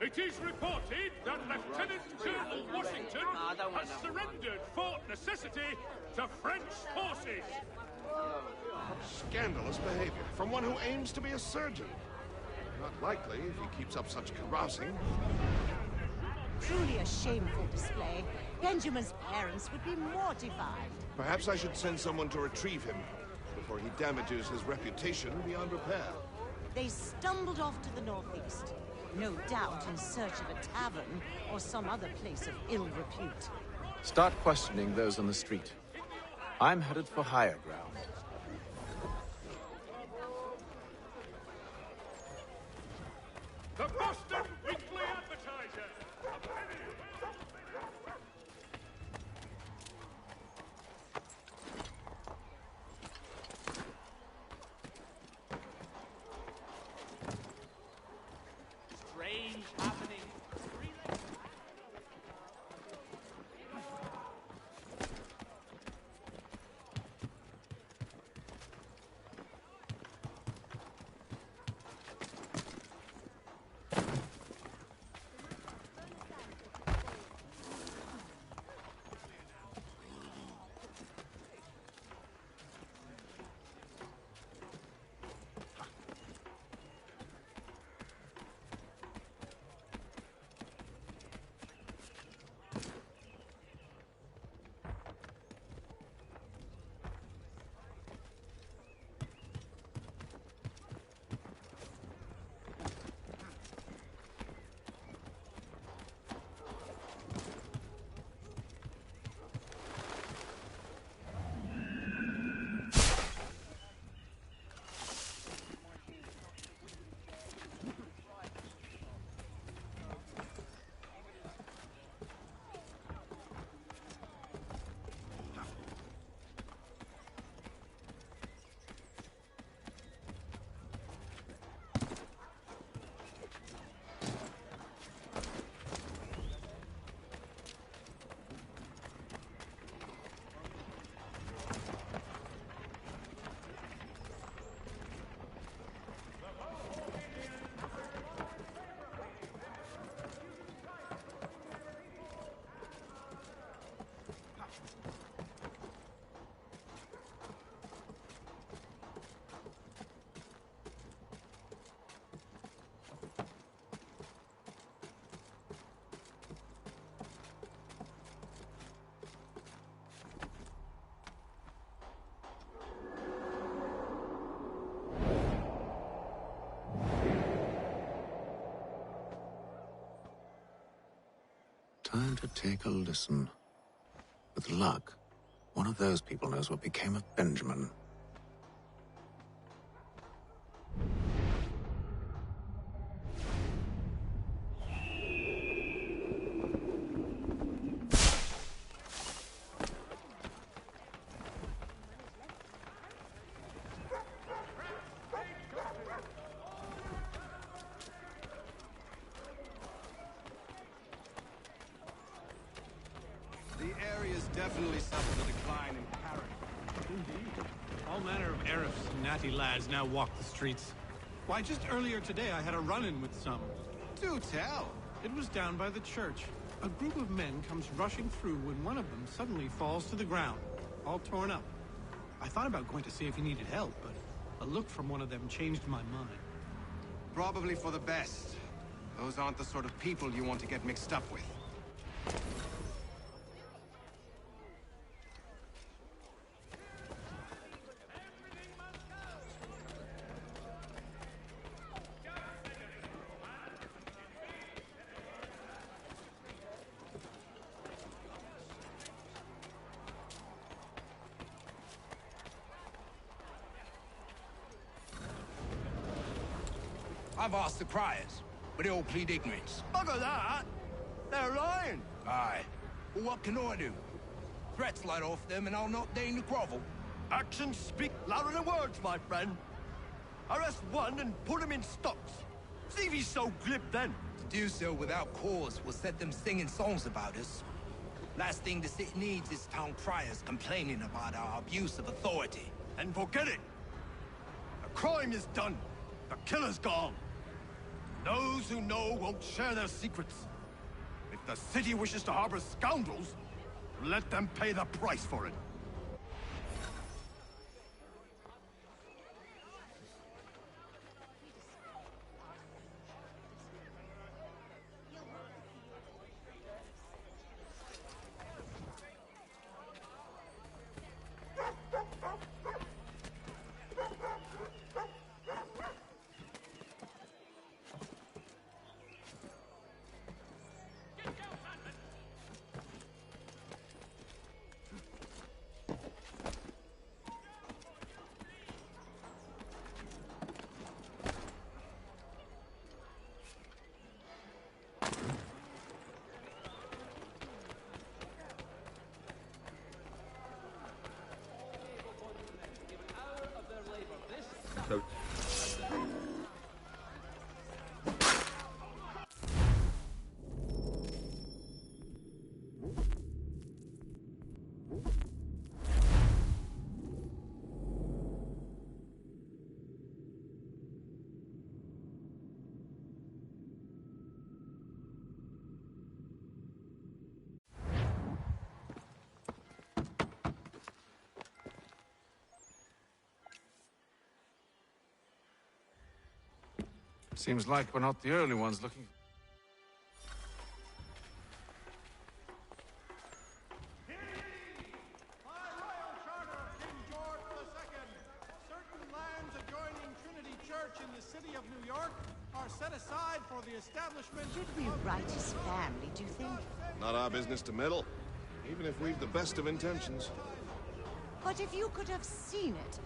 It is reported that Lieutenant Colonel Washington has surrendered Fort Necessity to French forces. Scandalous behavior from one who aims to be a surgeon. Not likely if he keeps up such carousing. Truly a shameful display. Benjamin's parents would be mortified. Perhaps I should send someone to retrieve him before he damages his reputation beyond repair. They stumbled off to the northeast. No doubt in search of a tavern or some other place of ill repute. Start questioning those on the street. I'm headed for higher ground. The Boston Weekly Advertiser. Strange happening. Learn to take a listen. With luck, one of those people knows what became of Benjamin. The area's definitely suffered a decline in character. Indeed. All manner of Arifs and natty lads now walk the streets. Why, just earlier today I had a run-in with some. Do tell. It was down by the church. A group of men comes rushing through when one of them suddenly falls to the ground, all torn up. I thought about going to see if he needed help, but a look from one of them changed my mind. Probably for the best. Those aren't the sort of people you want to get mixed up with. I've asked the criers, but they all plead ignorance. Bugger that! They're lying! Aye. Well, what can I do? Threats light off them and I'll not deign to grovel. Actions speak louder than words, my friend. Arrest one and put him in stocks. See if he's so glib then. To do so without cause will set them singing songs about us. Last thing the city needs is town criers complaining about our abuse of authority. And forget it! The crime is done. The killer's gone. Those who know won't share their secrets. If the city wishes to harbor scoundrels, let them pay the price for it. So Seems like we're not the only ones looking. Certain lands adjoining Trinity Church in the city of New York are set aside for the establishment. Did we right his family, do you think? Not our business to meddle, even if we've the best of intentions. But if you could have seen it,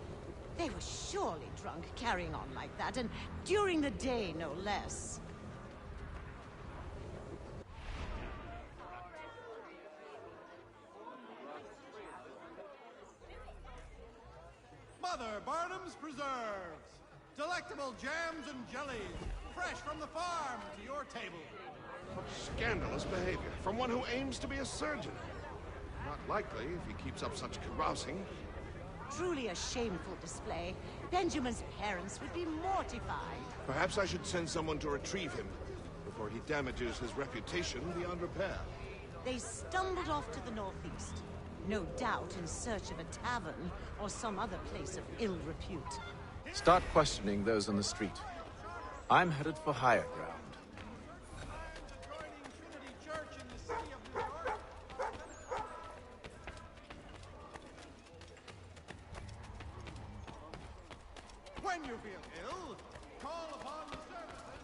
they were surely drunk carrying on like that, and during the day, no less. Mother Barnum's Preserves. Delectable jams and jellies, fresh from the farm to your table. What scandalous behavior from one who aims to be a surgeon. Not likely if he keeps up such carousing. Truly a shameful display. Benjamin's parents would be mortified. Perhaps I should send someone to retrieve him before he damages his reputation beyond repair. They stumbled off to the northeast, no doubt in search of a tavern or some other place of ill repute. Start questioning those on the street. I'm headed for higher ground. When you feel ill, call upon the services.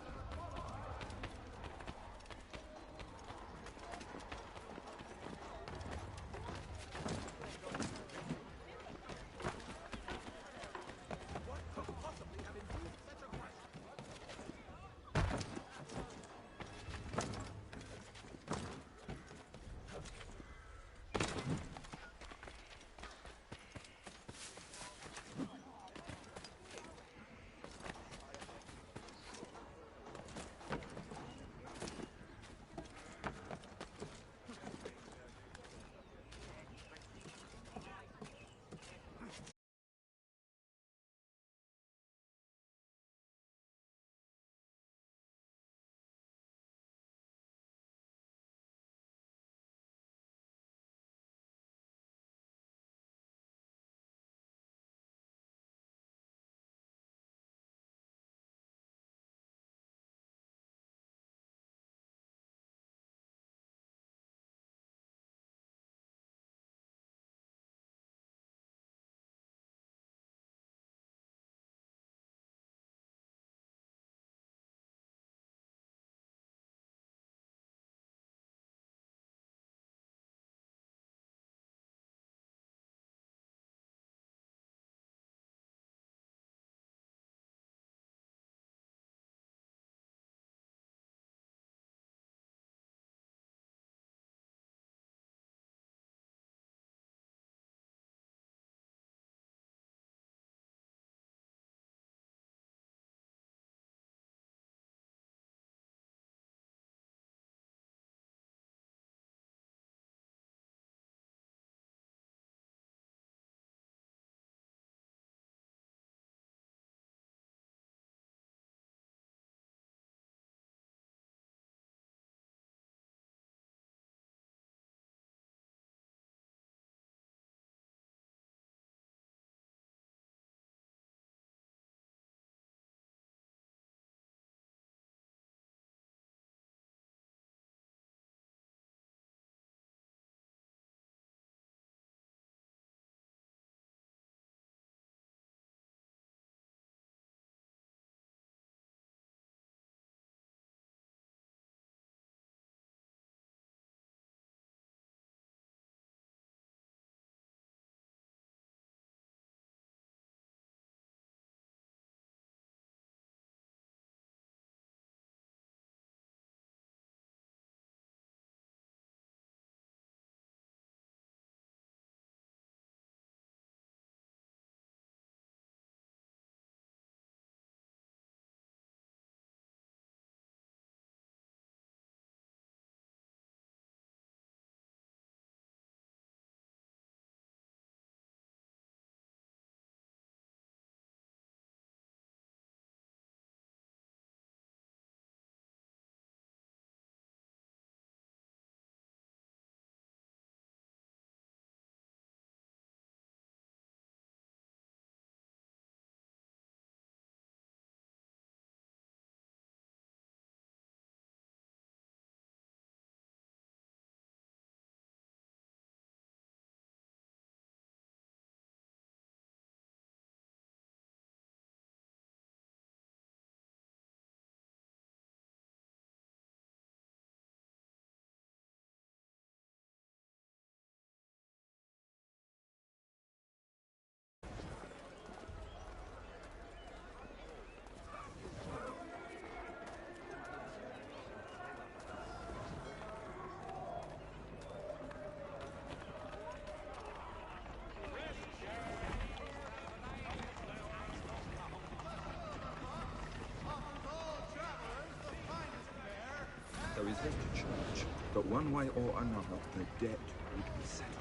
access to church, but one way or another, the debt would be settled.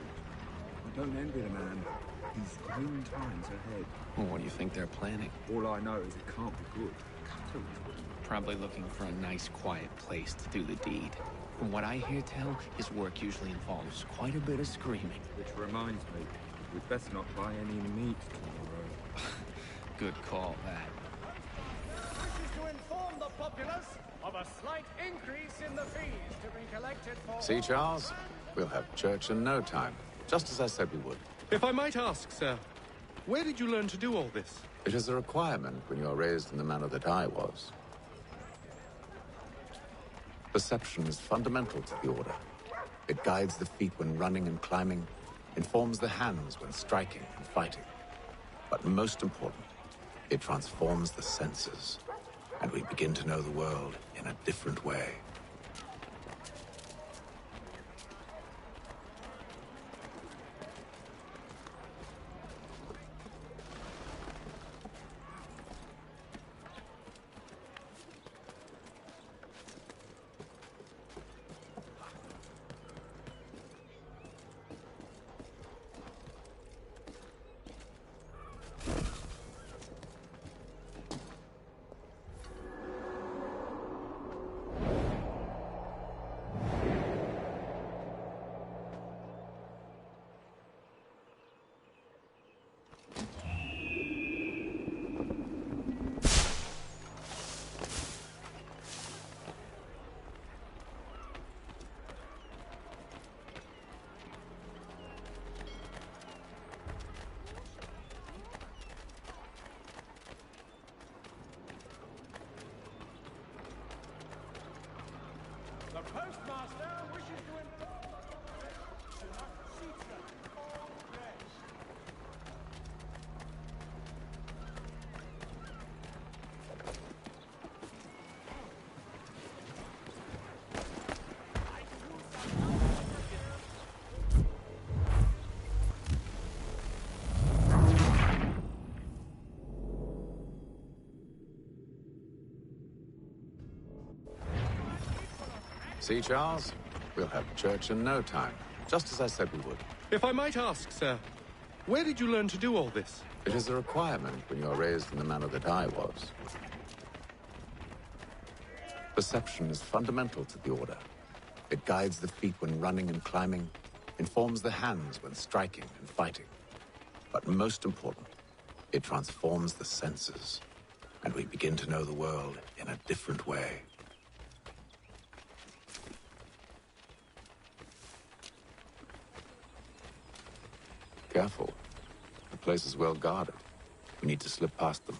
I don't envy the man. He's grim times ahead. Well, what do you think they're planning? All I know is it can't be good. Probably looking for a nice, quiet place to do the deed. From what I hear tell, his work usually involves quite a bit of screaming. Which reminds me, we'd best not buy any meat tomorrow. Good call, that. Wishes to inform the populace of a slight increase in the fees to be collected for... See, Charles? We'll have church in no time, just as I said we would. If I might ask, sir, where did you learn to do all this? It is a requirement when you are raised in the manner that I was. Perception is fundamental to the Order. It guides the feet when running and climbing, informs the hands when striking and fighting. But most important, it transforms the senses, and we begin to know the world in a different way. The postmaster wishes to inform... See, Charles? We'll have church in no time, just as I said we would. If I might ask, sir, where did you learn to do all this? It is a requirement when you are raised in the manner that I was. Perception is fundamental to the Order. It guides the feet when running and climbing, informs the hands when striking and fighting. But most important, it transforms the senses, and we begin to know the world in a different way. Careful. The place is well guarded. We need to slip past them.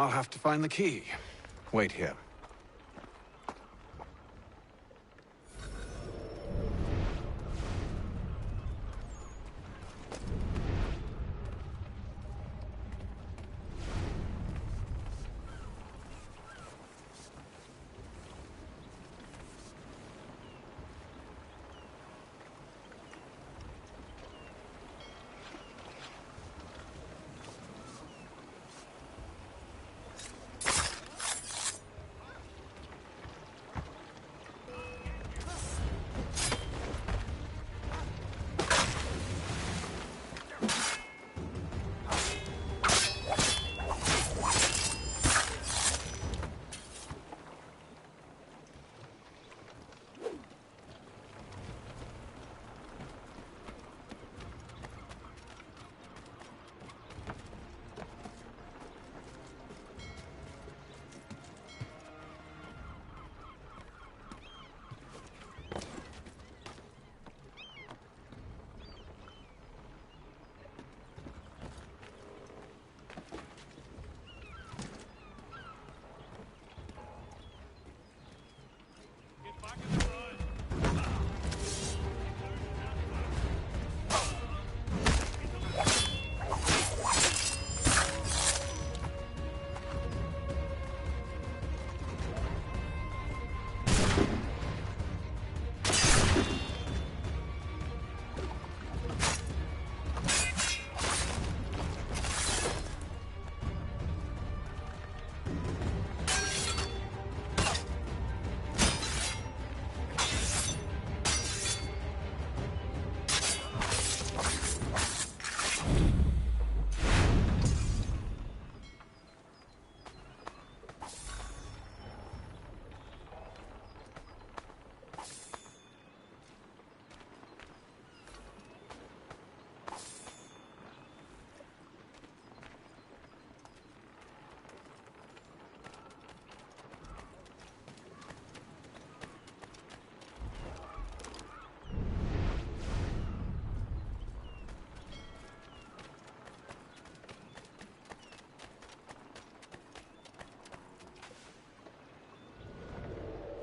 I'll have to find the key. Wait here.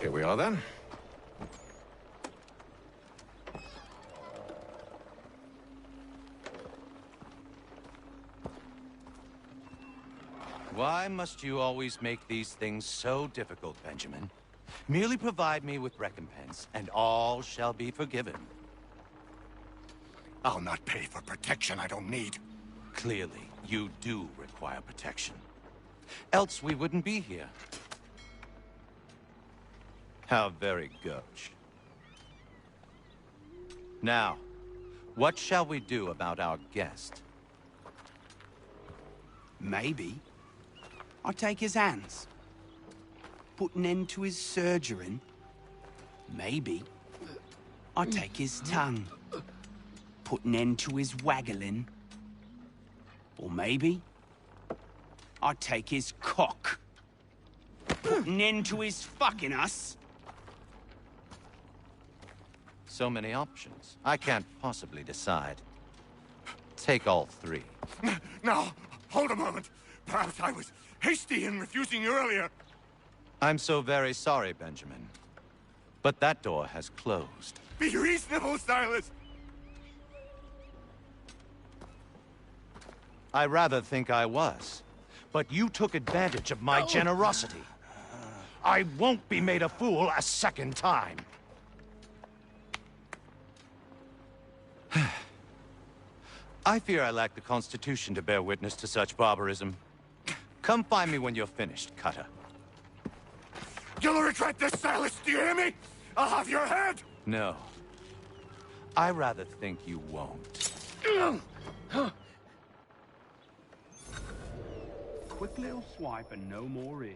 Here we are, then. Why must you always make these things so difficult, Benjamin? Merely provide me with recompense, and all shall be forgiven. I'll not pay for protection I don't need. Clearly, you do require protection. Else we wouldn't be here. How very gauche. Now, what shall we do about our guest? Maybe I'll take his hands. Put an end to his surgering. Maybe I'll take his tongue. Put an end to his waggling. Or maybe I'll take his cock. Put an end to his fucking us. So many options. I can't possibly decide. Take all three. Now, hold a moment. Perhaps I was hasty in refusing you earlier. I'm so very sorry, Benjamin. But that door has closed. Be reasonable, Silas. I rather think I was. But you took advantage of my generosity. I won't be made a fool a second time. I fear I lack the constitution to bear witness to such barbarism. Come find me when you're finished, Cutter. You'll regret this, Silas, do you hear me? I'll have your head! No. I rather think you won't. Quick little swipe and no more is.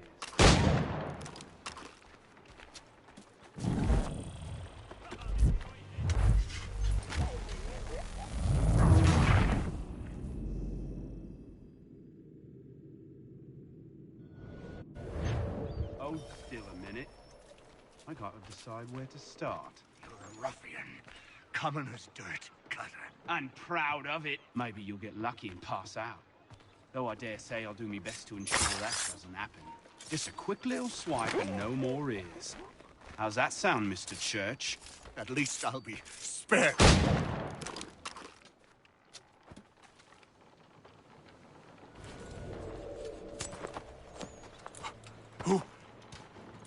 Hold still a minute. I gotta decide where to start. You're a ruffian. Common as dirt, Cutter. And proud of it. Maybe you'll get lucky and pass out. Though I dare say I'll do my best to ensure that doesn't happen. Just a quick little swipe and no more is. How's that sound, Mr. Church? At least I'll be spared.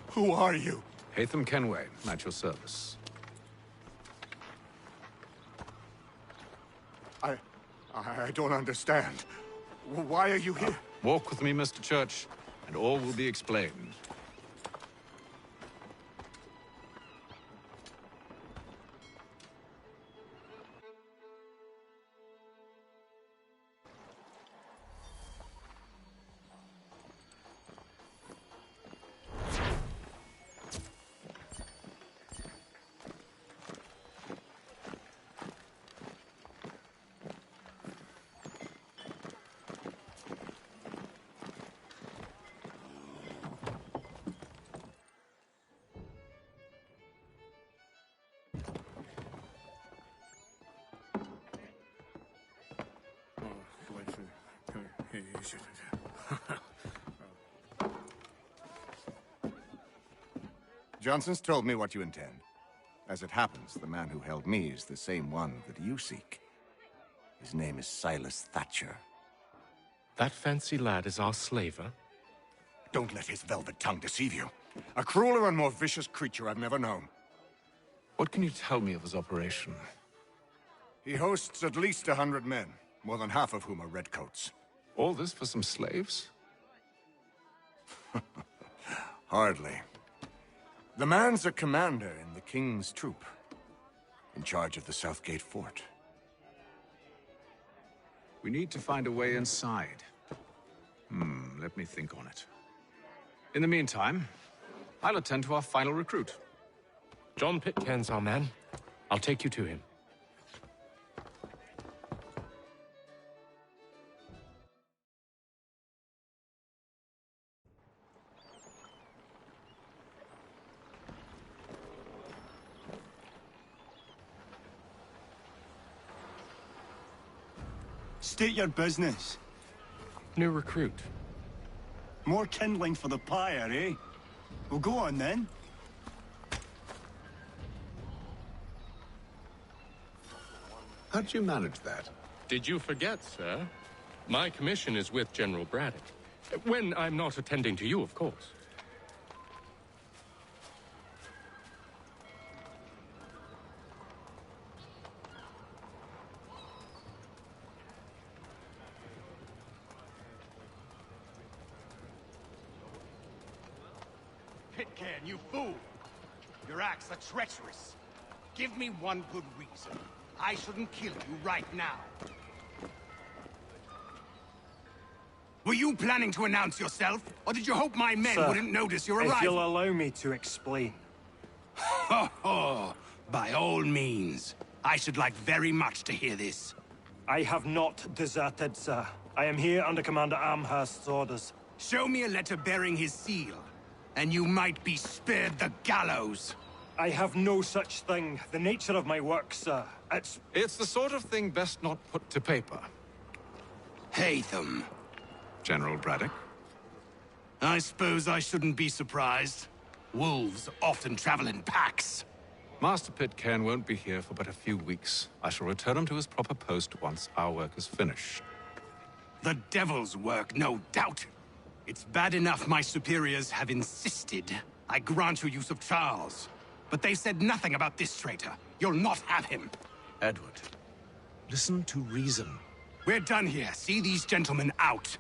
Who are you? Haytham Kenway, at your service. I don't understand. Why are you here? Walk with me, Mr. Church, and all will be explained. Johnson's told me what you intend. As it happens, the man who held me is the same one that you seek. His name is Silas Thatcher. That fancy lad is our slaver? Don't let his velvet tongue deceive you. A crueler and more vicious creature I've never known. What can you tell me of his operation? He hosts at least 100 men, more than half of whom are redcoats. All this for some slaves? Hardly. The man's a commander in the King's troop, in charge of the Southgate Fort. We need to find a way inside. Let me think on it. In the meantime, I'll attend to our final recruit. John Pitcairn's our man. I'll take you to him. State your business. New recruit. More kindling for the pyre, eh? Well, go on then. How did you manage that? Did you forget, sir? My commission is with General Braddock. When I'm not attending to you, of course. Pitcairn, you fool! Your acts are treacherous. Give me one good reason. I shouldn't kill you right now. Were you planning to announce yourself? Or did you hope my men Sir, wouldn't notice your arrival? If you'll allow me to explain. Ho ho! By all means. I should like very much to hear this. I have not deserted, sir. I am here under Commander Amherst's orders. Show me a letter bearing his seal, and you might be spared the gallows. I have no such thing. The nature of my work, sir, It's the sort of thing best not put to paper. Haytham. General Braddock? I suppose I shouldn't be surprised. Wolves often travel in packs. Master Pitcairn won't be here for but a few weeks. I shall return him to his proper post once our work is finished. The devil's work, no doubt. It's bad enough my superiors have insisted I grant you use of Charles. But they said nothing about this traitor. You'll not have him. Edward, listen to reason. We're done here. See these gentlemen out.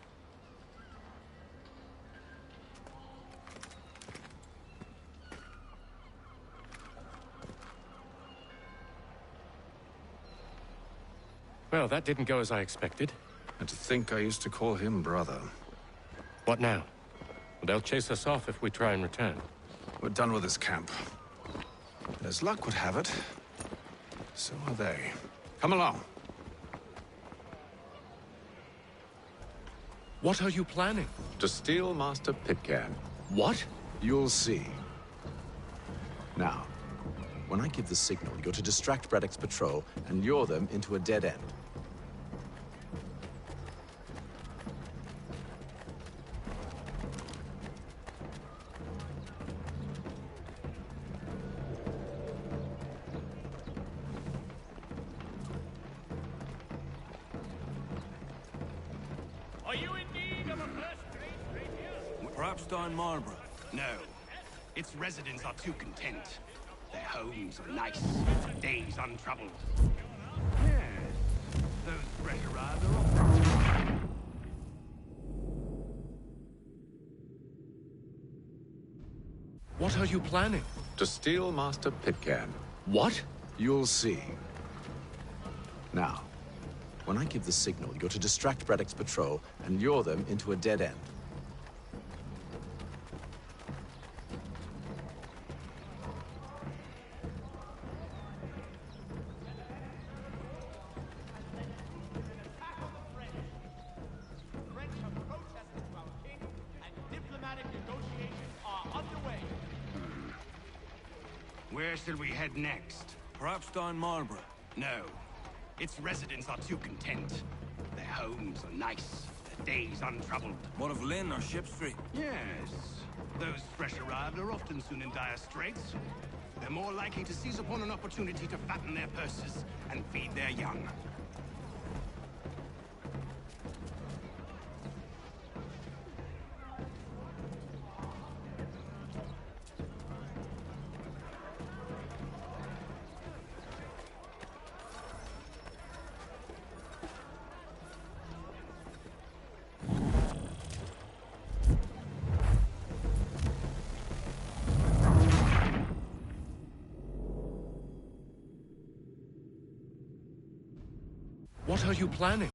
Well, that didn't go as I expected. And to think I used to call him brother. What now? They'll chase us off if we try and return. We're done with this camp. As luck would have it, so are they. Come along. What are you planning? To steal Master Pitcairn. What? You'll see. Now, when I give the signal, you're to distract Braddock's patrol and lure them into a dead end. Perhaps down Marlborough? No. Its residents are too content. Their homes are nice, days untroubled. Yes, those fresh arrived are often... What are you planning? To steal Master Pitcairn. What? You'll see. Now, when I give the signal, you're to distract Braddock's patrol and lure them into a dead end. Where shall we head next? Perhaps down Marlborough? No. Its residents are too content. Their homes are nice, their days untroubled. What of Lynn or Ship Street? Yes. Those fresh arrived are often soon in dire straits. They're more likely to seize upon an opportunity to fatten their purses and feed their young. What are you planning?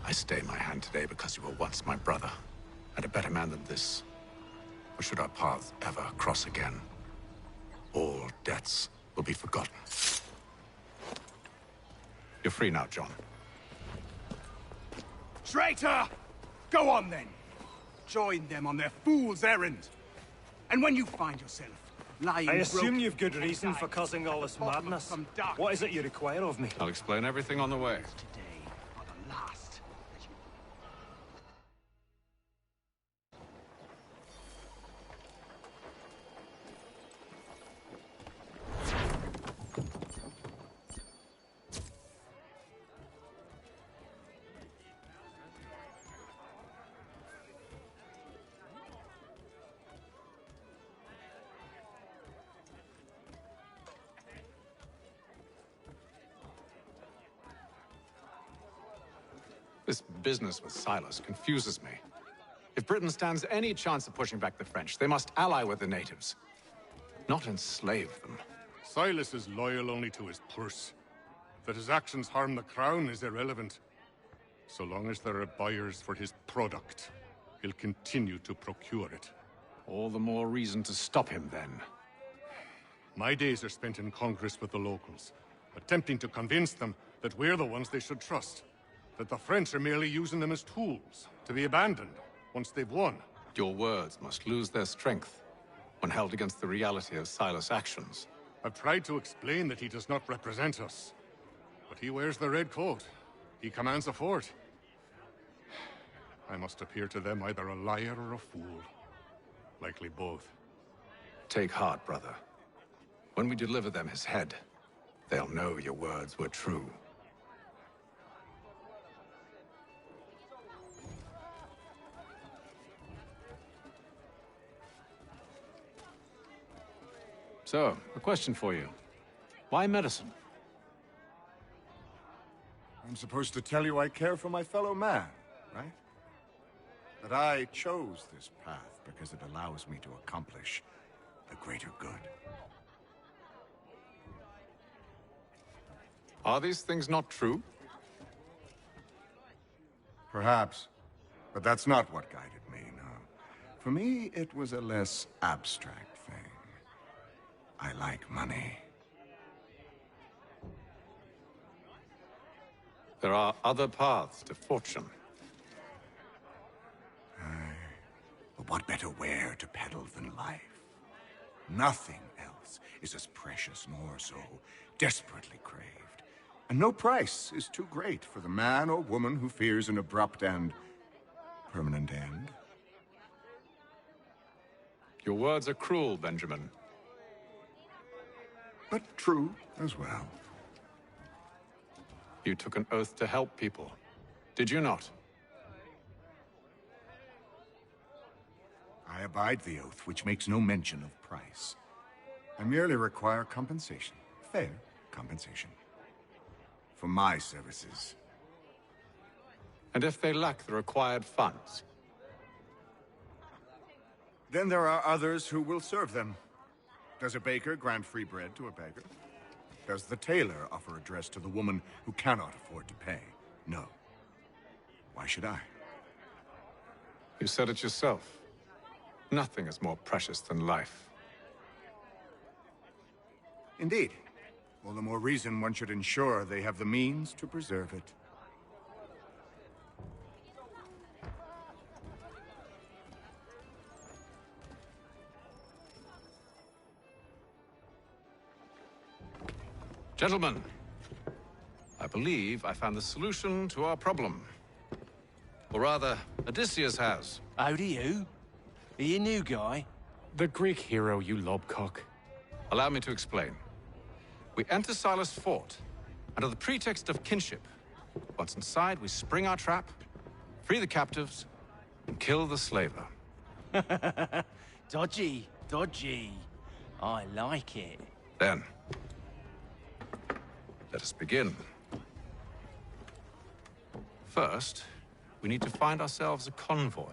I stay my hand today because you were once my brother, and a better man than this. Or should our paths ever cross again, all debts will be forgotten. You're free now, John. Traitor! Go on then. Join them on their fool's errand. And when you find yourself lying I assume broken you've good reason for causing all this madness. What is it you require of me? I'll explain everything on the way. This business with Silas confuses me. If Britain stands any chance of pushing back the French, they must ally with the natives, not enslave them. Silas is loyal only to his purse. That his actions harm the crown is irrelevant. So long as there are buyers for his product, he'll continue to procure it. All the more reason to stop him, then. My days are spent in Congress with the locals, attempting to convince them that we're the ones they should trust. That the French are merely using them as tools, to be abandoned once they've won. Your words must lose their strength when held against the reality of Silas' actions. I've tried to explain that he does not represent us. But he wears the red coat. He commands a fort. I must appear to them either a liar or a fool. Likely both. Take heart, brother. When we deliver them his head, they'll know your words were true. So, a question for you. Why medicine? I'm supposed to tell you I care for my fellow man, right? That I chose this path because it allows me to accomplish the greater good. Are these things not true? Perhaps. But that's not what guided me, no. For me, it was a less abstract thing. I like money. There are other paths to fortune. But what better ware to peddle than life? Nothing else is as precious nor so desperately craved. And no price is too great for the man or woman who fears an abrupt and permanent end. Your words are cruel, Benjamin. But true as well. You took an oath to help people, did you not? I abide the oath, which makes no mention of price. I merely require compensation, fair compensation, for my services. And if they lack the required funds? Then there are others who will serve them. Does a baker grant free bread to a beggar? Does the tailor offer a dress to the woman who cannot afford to pay? No. Why should I? You said it yourself. Nothing is more precious than life. Indeed. All the more reason one should ensure they have the means to preserve it. Gentlemen, I believe I found the solution to our problem. Or rather, Odysseus has. How do you? Are you a new guy? The Greek hero, you lobcock. Allow me to explain. We enter Silas' fort, under the pretext of kinship. Once inside, we spring our trap, free the captives, and kill the slaver. Dodgy, dodgy. I like it. Then, let us begin. First, we need to find ourselves a convoy.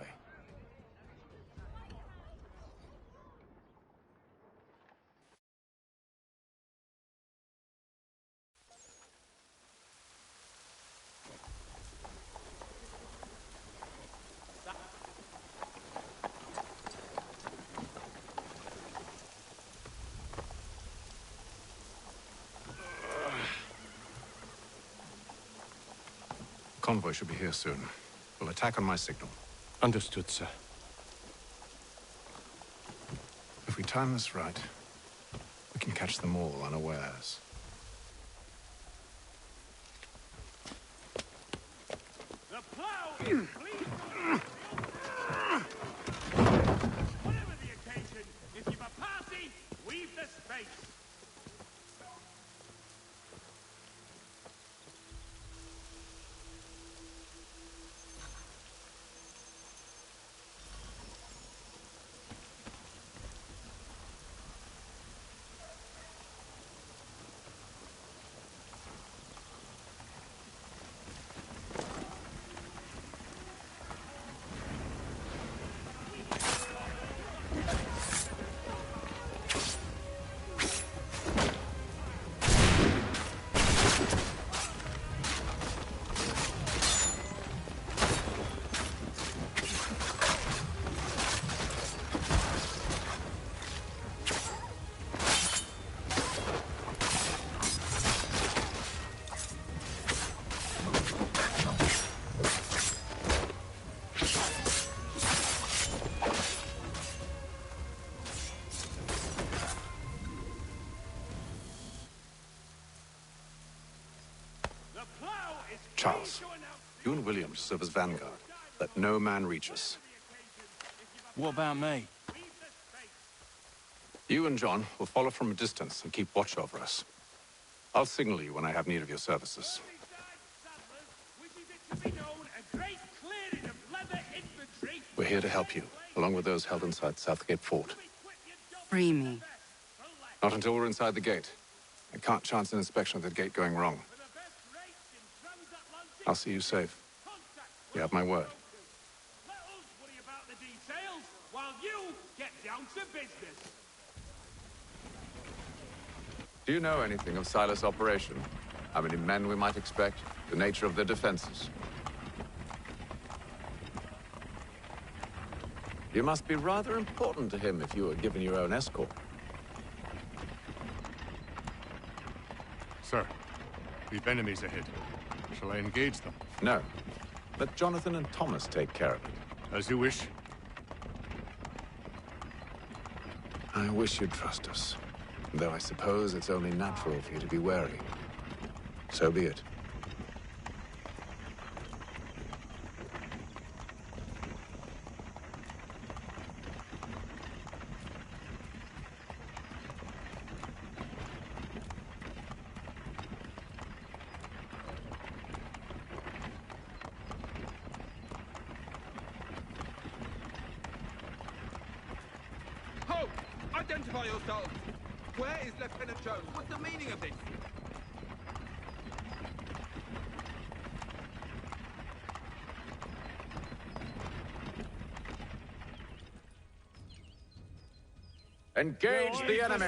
Convoy should be here soon. We'll attack on my signal. Understood, sir. If we time this right, we can catch them all unawares. The plow is whatever the occasion, if you've a party, weave the space. Charles, you and William serve as vanguard. Let no man reach us. What about me? You and John will follow from a distance and keep watch over us. I'll signal you when I have need of your services. We're here to help you, along with those held inside Southgate Fort. Free me. Not until we're inside the gate. I can't chance an inspection of the gate going wrong. I'll see you safe. You have my word. Let us worry about the details while you get down to business. Do you know anything of Silas' operation? How many men we might expect? The nature of their defenses? You must be rather important to him if you were given your own escort. Sir, we've enemies ahead. Shall I engage them? No. Let Jonathan and Thomas take care of it. As you wish. I wish you'd trust us. Though I suppose it's only natural for you to be wary. So be it. Halt! Identify yourselves! Where is Lieutenant Jones? What's the meaning of this? Engage the enemy!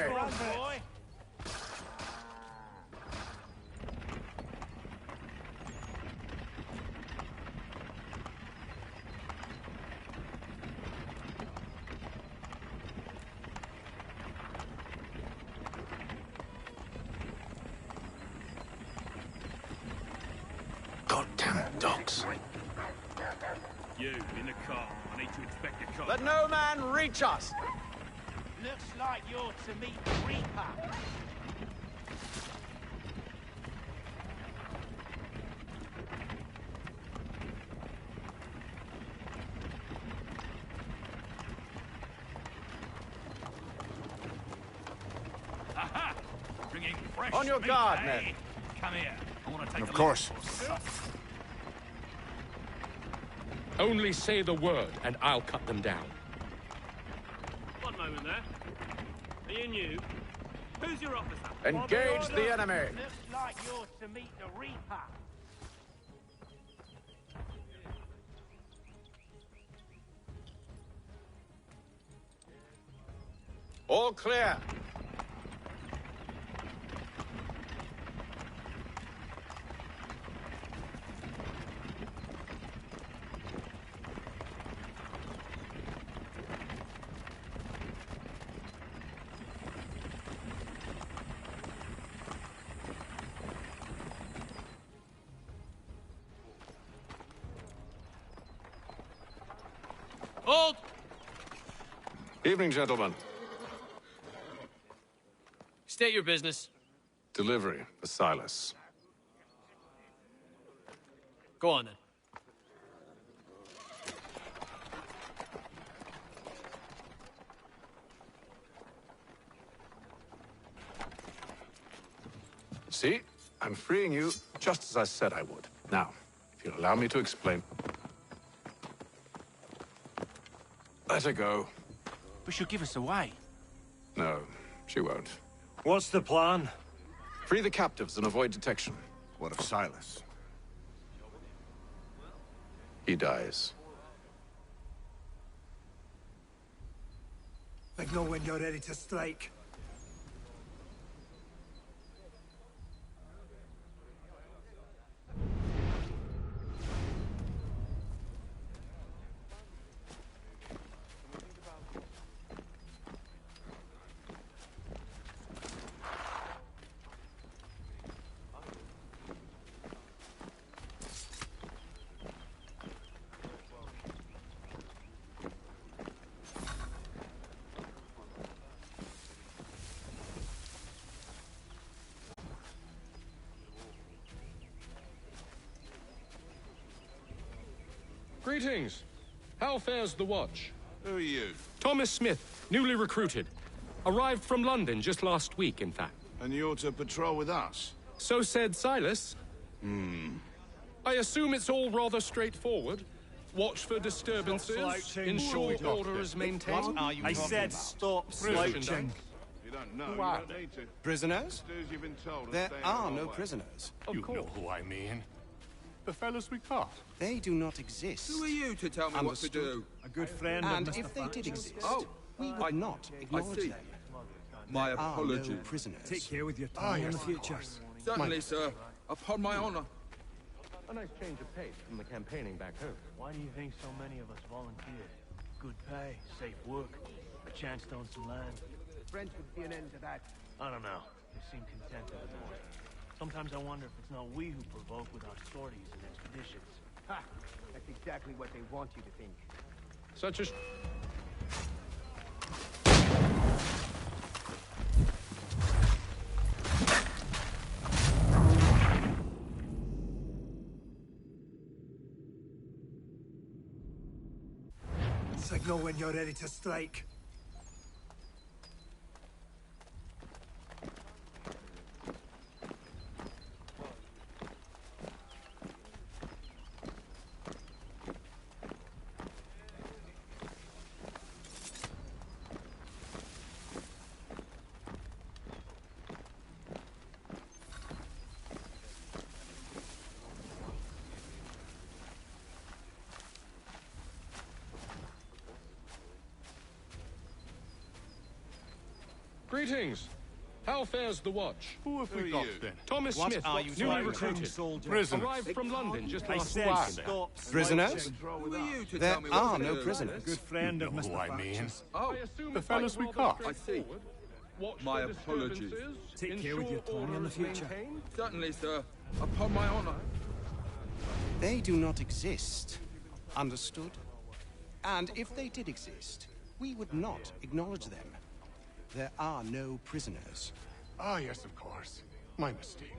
Goddamn dogs. You, in the car. I need to inspect the car. Let no man reach us! Looks like you're to meet the Reaper. Aha! Bringing fresh On your meat, guard, eh? men. Come here. I want to take Of a course. look. Only say the word, and I'll cut them down. One moment there. Are you new? Who's your officer? Engage the enemy! Looks like you're to meet the Reaper. All clear. Hold! Evening, gentlemen. State your business. Delivery for Silas. Go on, then. See? I'm freeing you just as I said I would. Now, if you'll allow me to explain... Let her go. But she'll give us away. No, she won't. What's the plan? Free the captives and avoid detection. What of Silas? He dies. Signal when you're ready to strike. Greetings. How fares the watch? Who are you? Thomas Smith, newly recruited. Arrived from London just last week, in fact. And you're to patrol with us? So said Silas. I assume it's all rather straightforward. Watch for disturbances, ensure order is maintained. I said stop slouching. You don't know. Who You are don't they? need to. Prisoners? Do as you've been told and There stay are out of no our way. prisoners. You know who I mean. The fellas we caught. They do not exist. Who are you to tell me what to do? A good friend And of Mr. if they did Thatcher's. exist, we would not acknowledge see. them. My There are no apologies. prisoners. Take care with your tongue in the future. Certainly, sir. Upon my honor. A nice change of pace from the campaigning back home. Why do you think so many of us volunteered? Good pay, safe work, a chance to own some land. French would be an end to that. I don't know. They seem content with it more. Sometimes I wonder if it's not we who provoke with our sorties and expeditions. Ha! That's exactly what they want you to think. Such as... Signal when you're ready to strike. Greetings. How fares the watch? Who have we got then? Thomas What Smith, are you newly trying to recruited. do, soldier? Prisoners. Arrived from London just I last said week. stop Prisoners? Who are you to There tell me what are to no do? prisoners. Good friend of You know Mr. who I mean. Thatcher's. Oh, I assume The it's fellas we rather caught. I see. straightforward. Watch My for apologies. disturbances, Take care with your ensure tongue in order the is future. maintained. Certainly, sir. Upon my honor. They do not exist. Understood? And if they did exist, we would not acknowledge them. There are no prisoners. Ah, yes, of course. My mistake.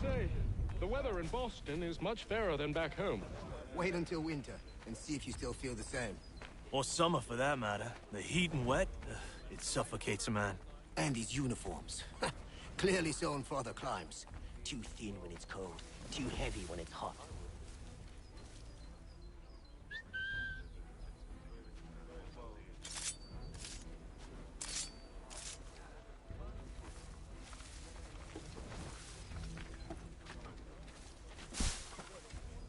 say, the weather in Boston is much fairer than back home. Wait until winter, and see if you still feel the same. Or summer, for that matter. The heat and wet, it suffocates a man. And his uniforms. Clearly sewn for other climes. Too thin when it's cold, too heavy when it's hot.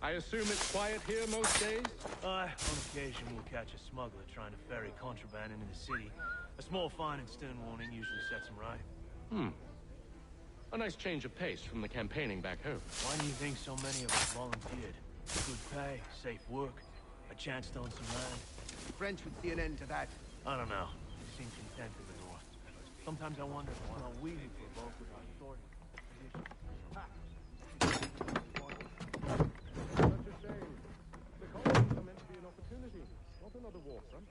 I assume it's quiet here most days? On occasion we'll catch a smuggler trying to ferry contraband into the city. A small fine and stern warning usually sets him right. A nice change of pace from the campaigning back home. Why do you think so many of us volunteered? Good pay, safe work, a chance to own some land. The French would see an end to that. I don't know. They seem content in the north. Sometimes I wonder why not we who provoke with our authority. The colonies are meant to be an opportunity, not another war front.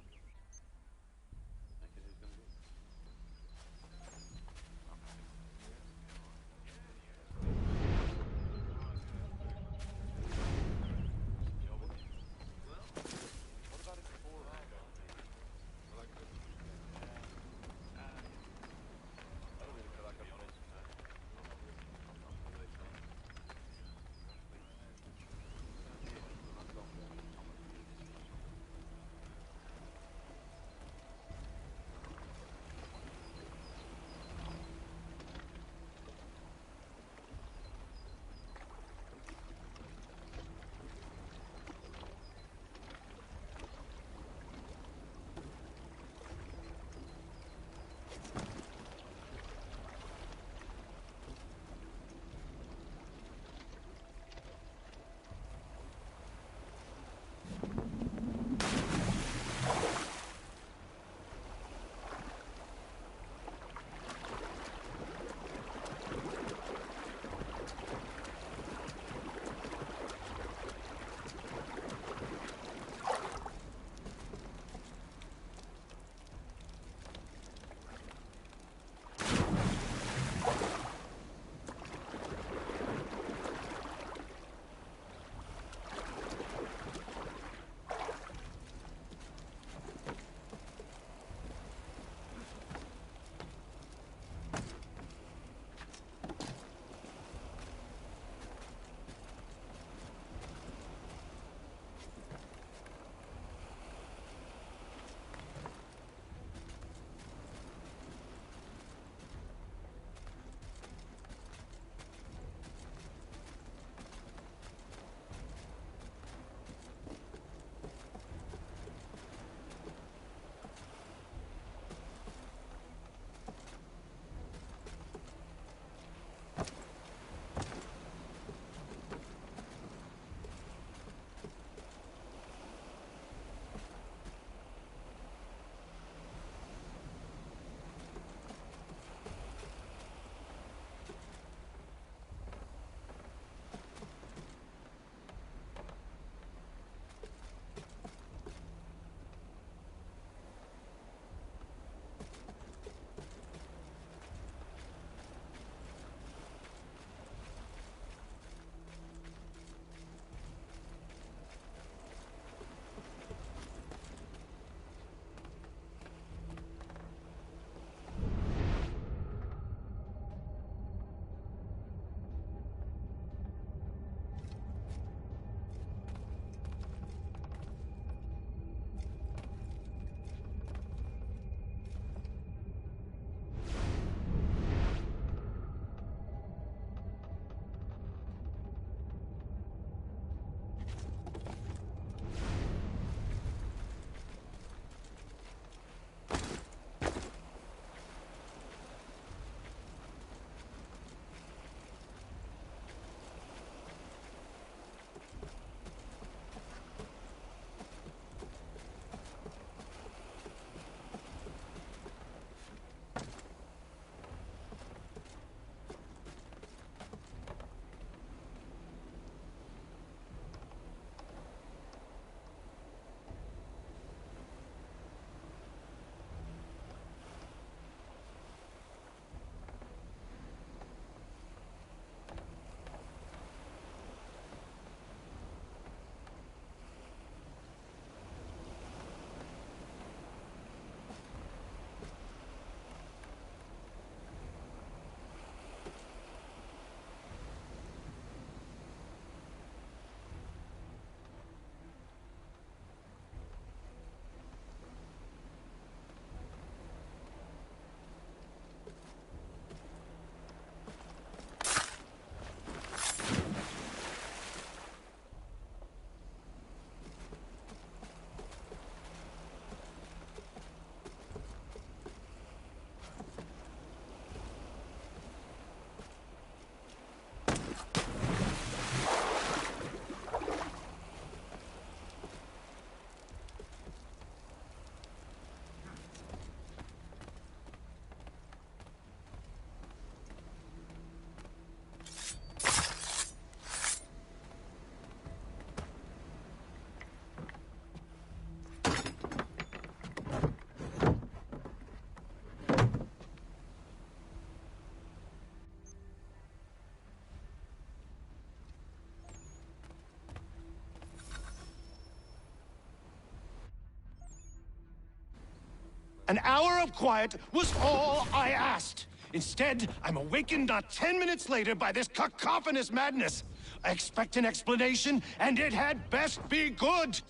An hour of quiet was all I asked. Instead, I'm awakened not 10 minutes later by this cacophonous madness. I expect an explanation, and it had best be good.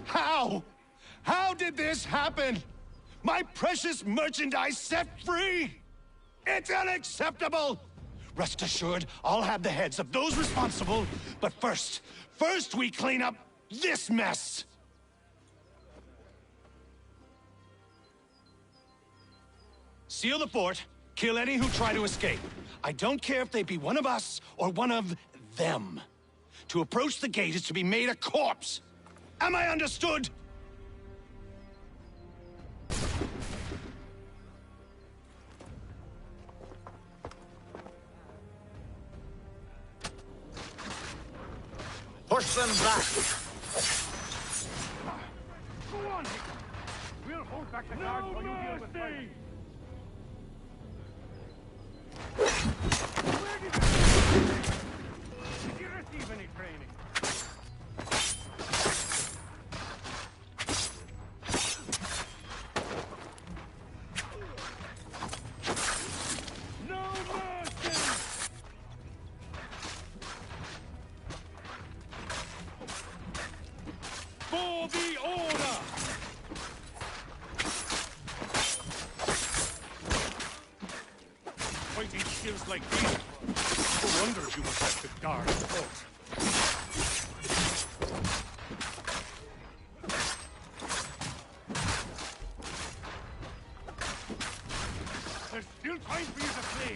How? How did this happen? My precious merchandise set free! It's unacceptable! Rest assured, I'll have the heads of those responsible, but first we clean up this mess! Seal the fort, kill any who try to escape. I don't care if they be one of us or one of them. To approach the gate is to be made a corpse. Am I understood? Push them back! Go on! We'll hold back the guard while you deal with me! Where did you receive any training? No mercy! For the order! Fighting skills like these. No wonder you must have to guard the fort. There's still time for you to play.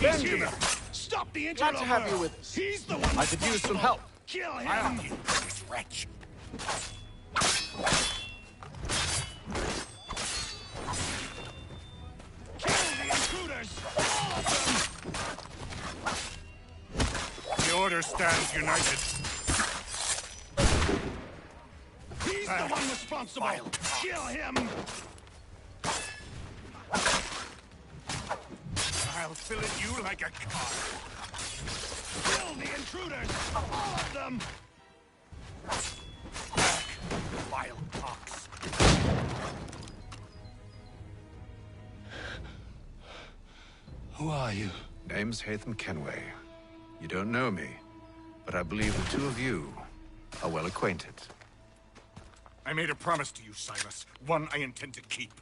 Benjamin! Stop the interloper! Glad to have you with us. He's the one I could use some help. Kill him! I'll kill this wretch! Kill the intruders! All of them! The Order stands united. He's the one responsible! Kill him! I'll fillet you like a cod. Kill the intruders! All of them! Back, vile cocks. Who are you? Name's Haytham Kenway. You don't know me, but I believe the two of you are well acquainted. I made a promise to you, Silas. One I intend to keep.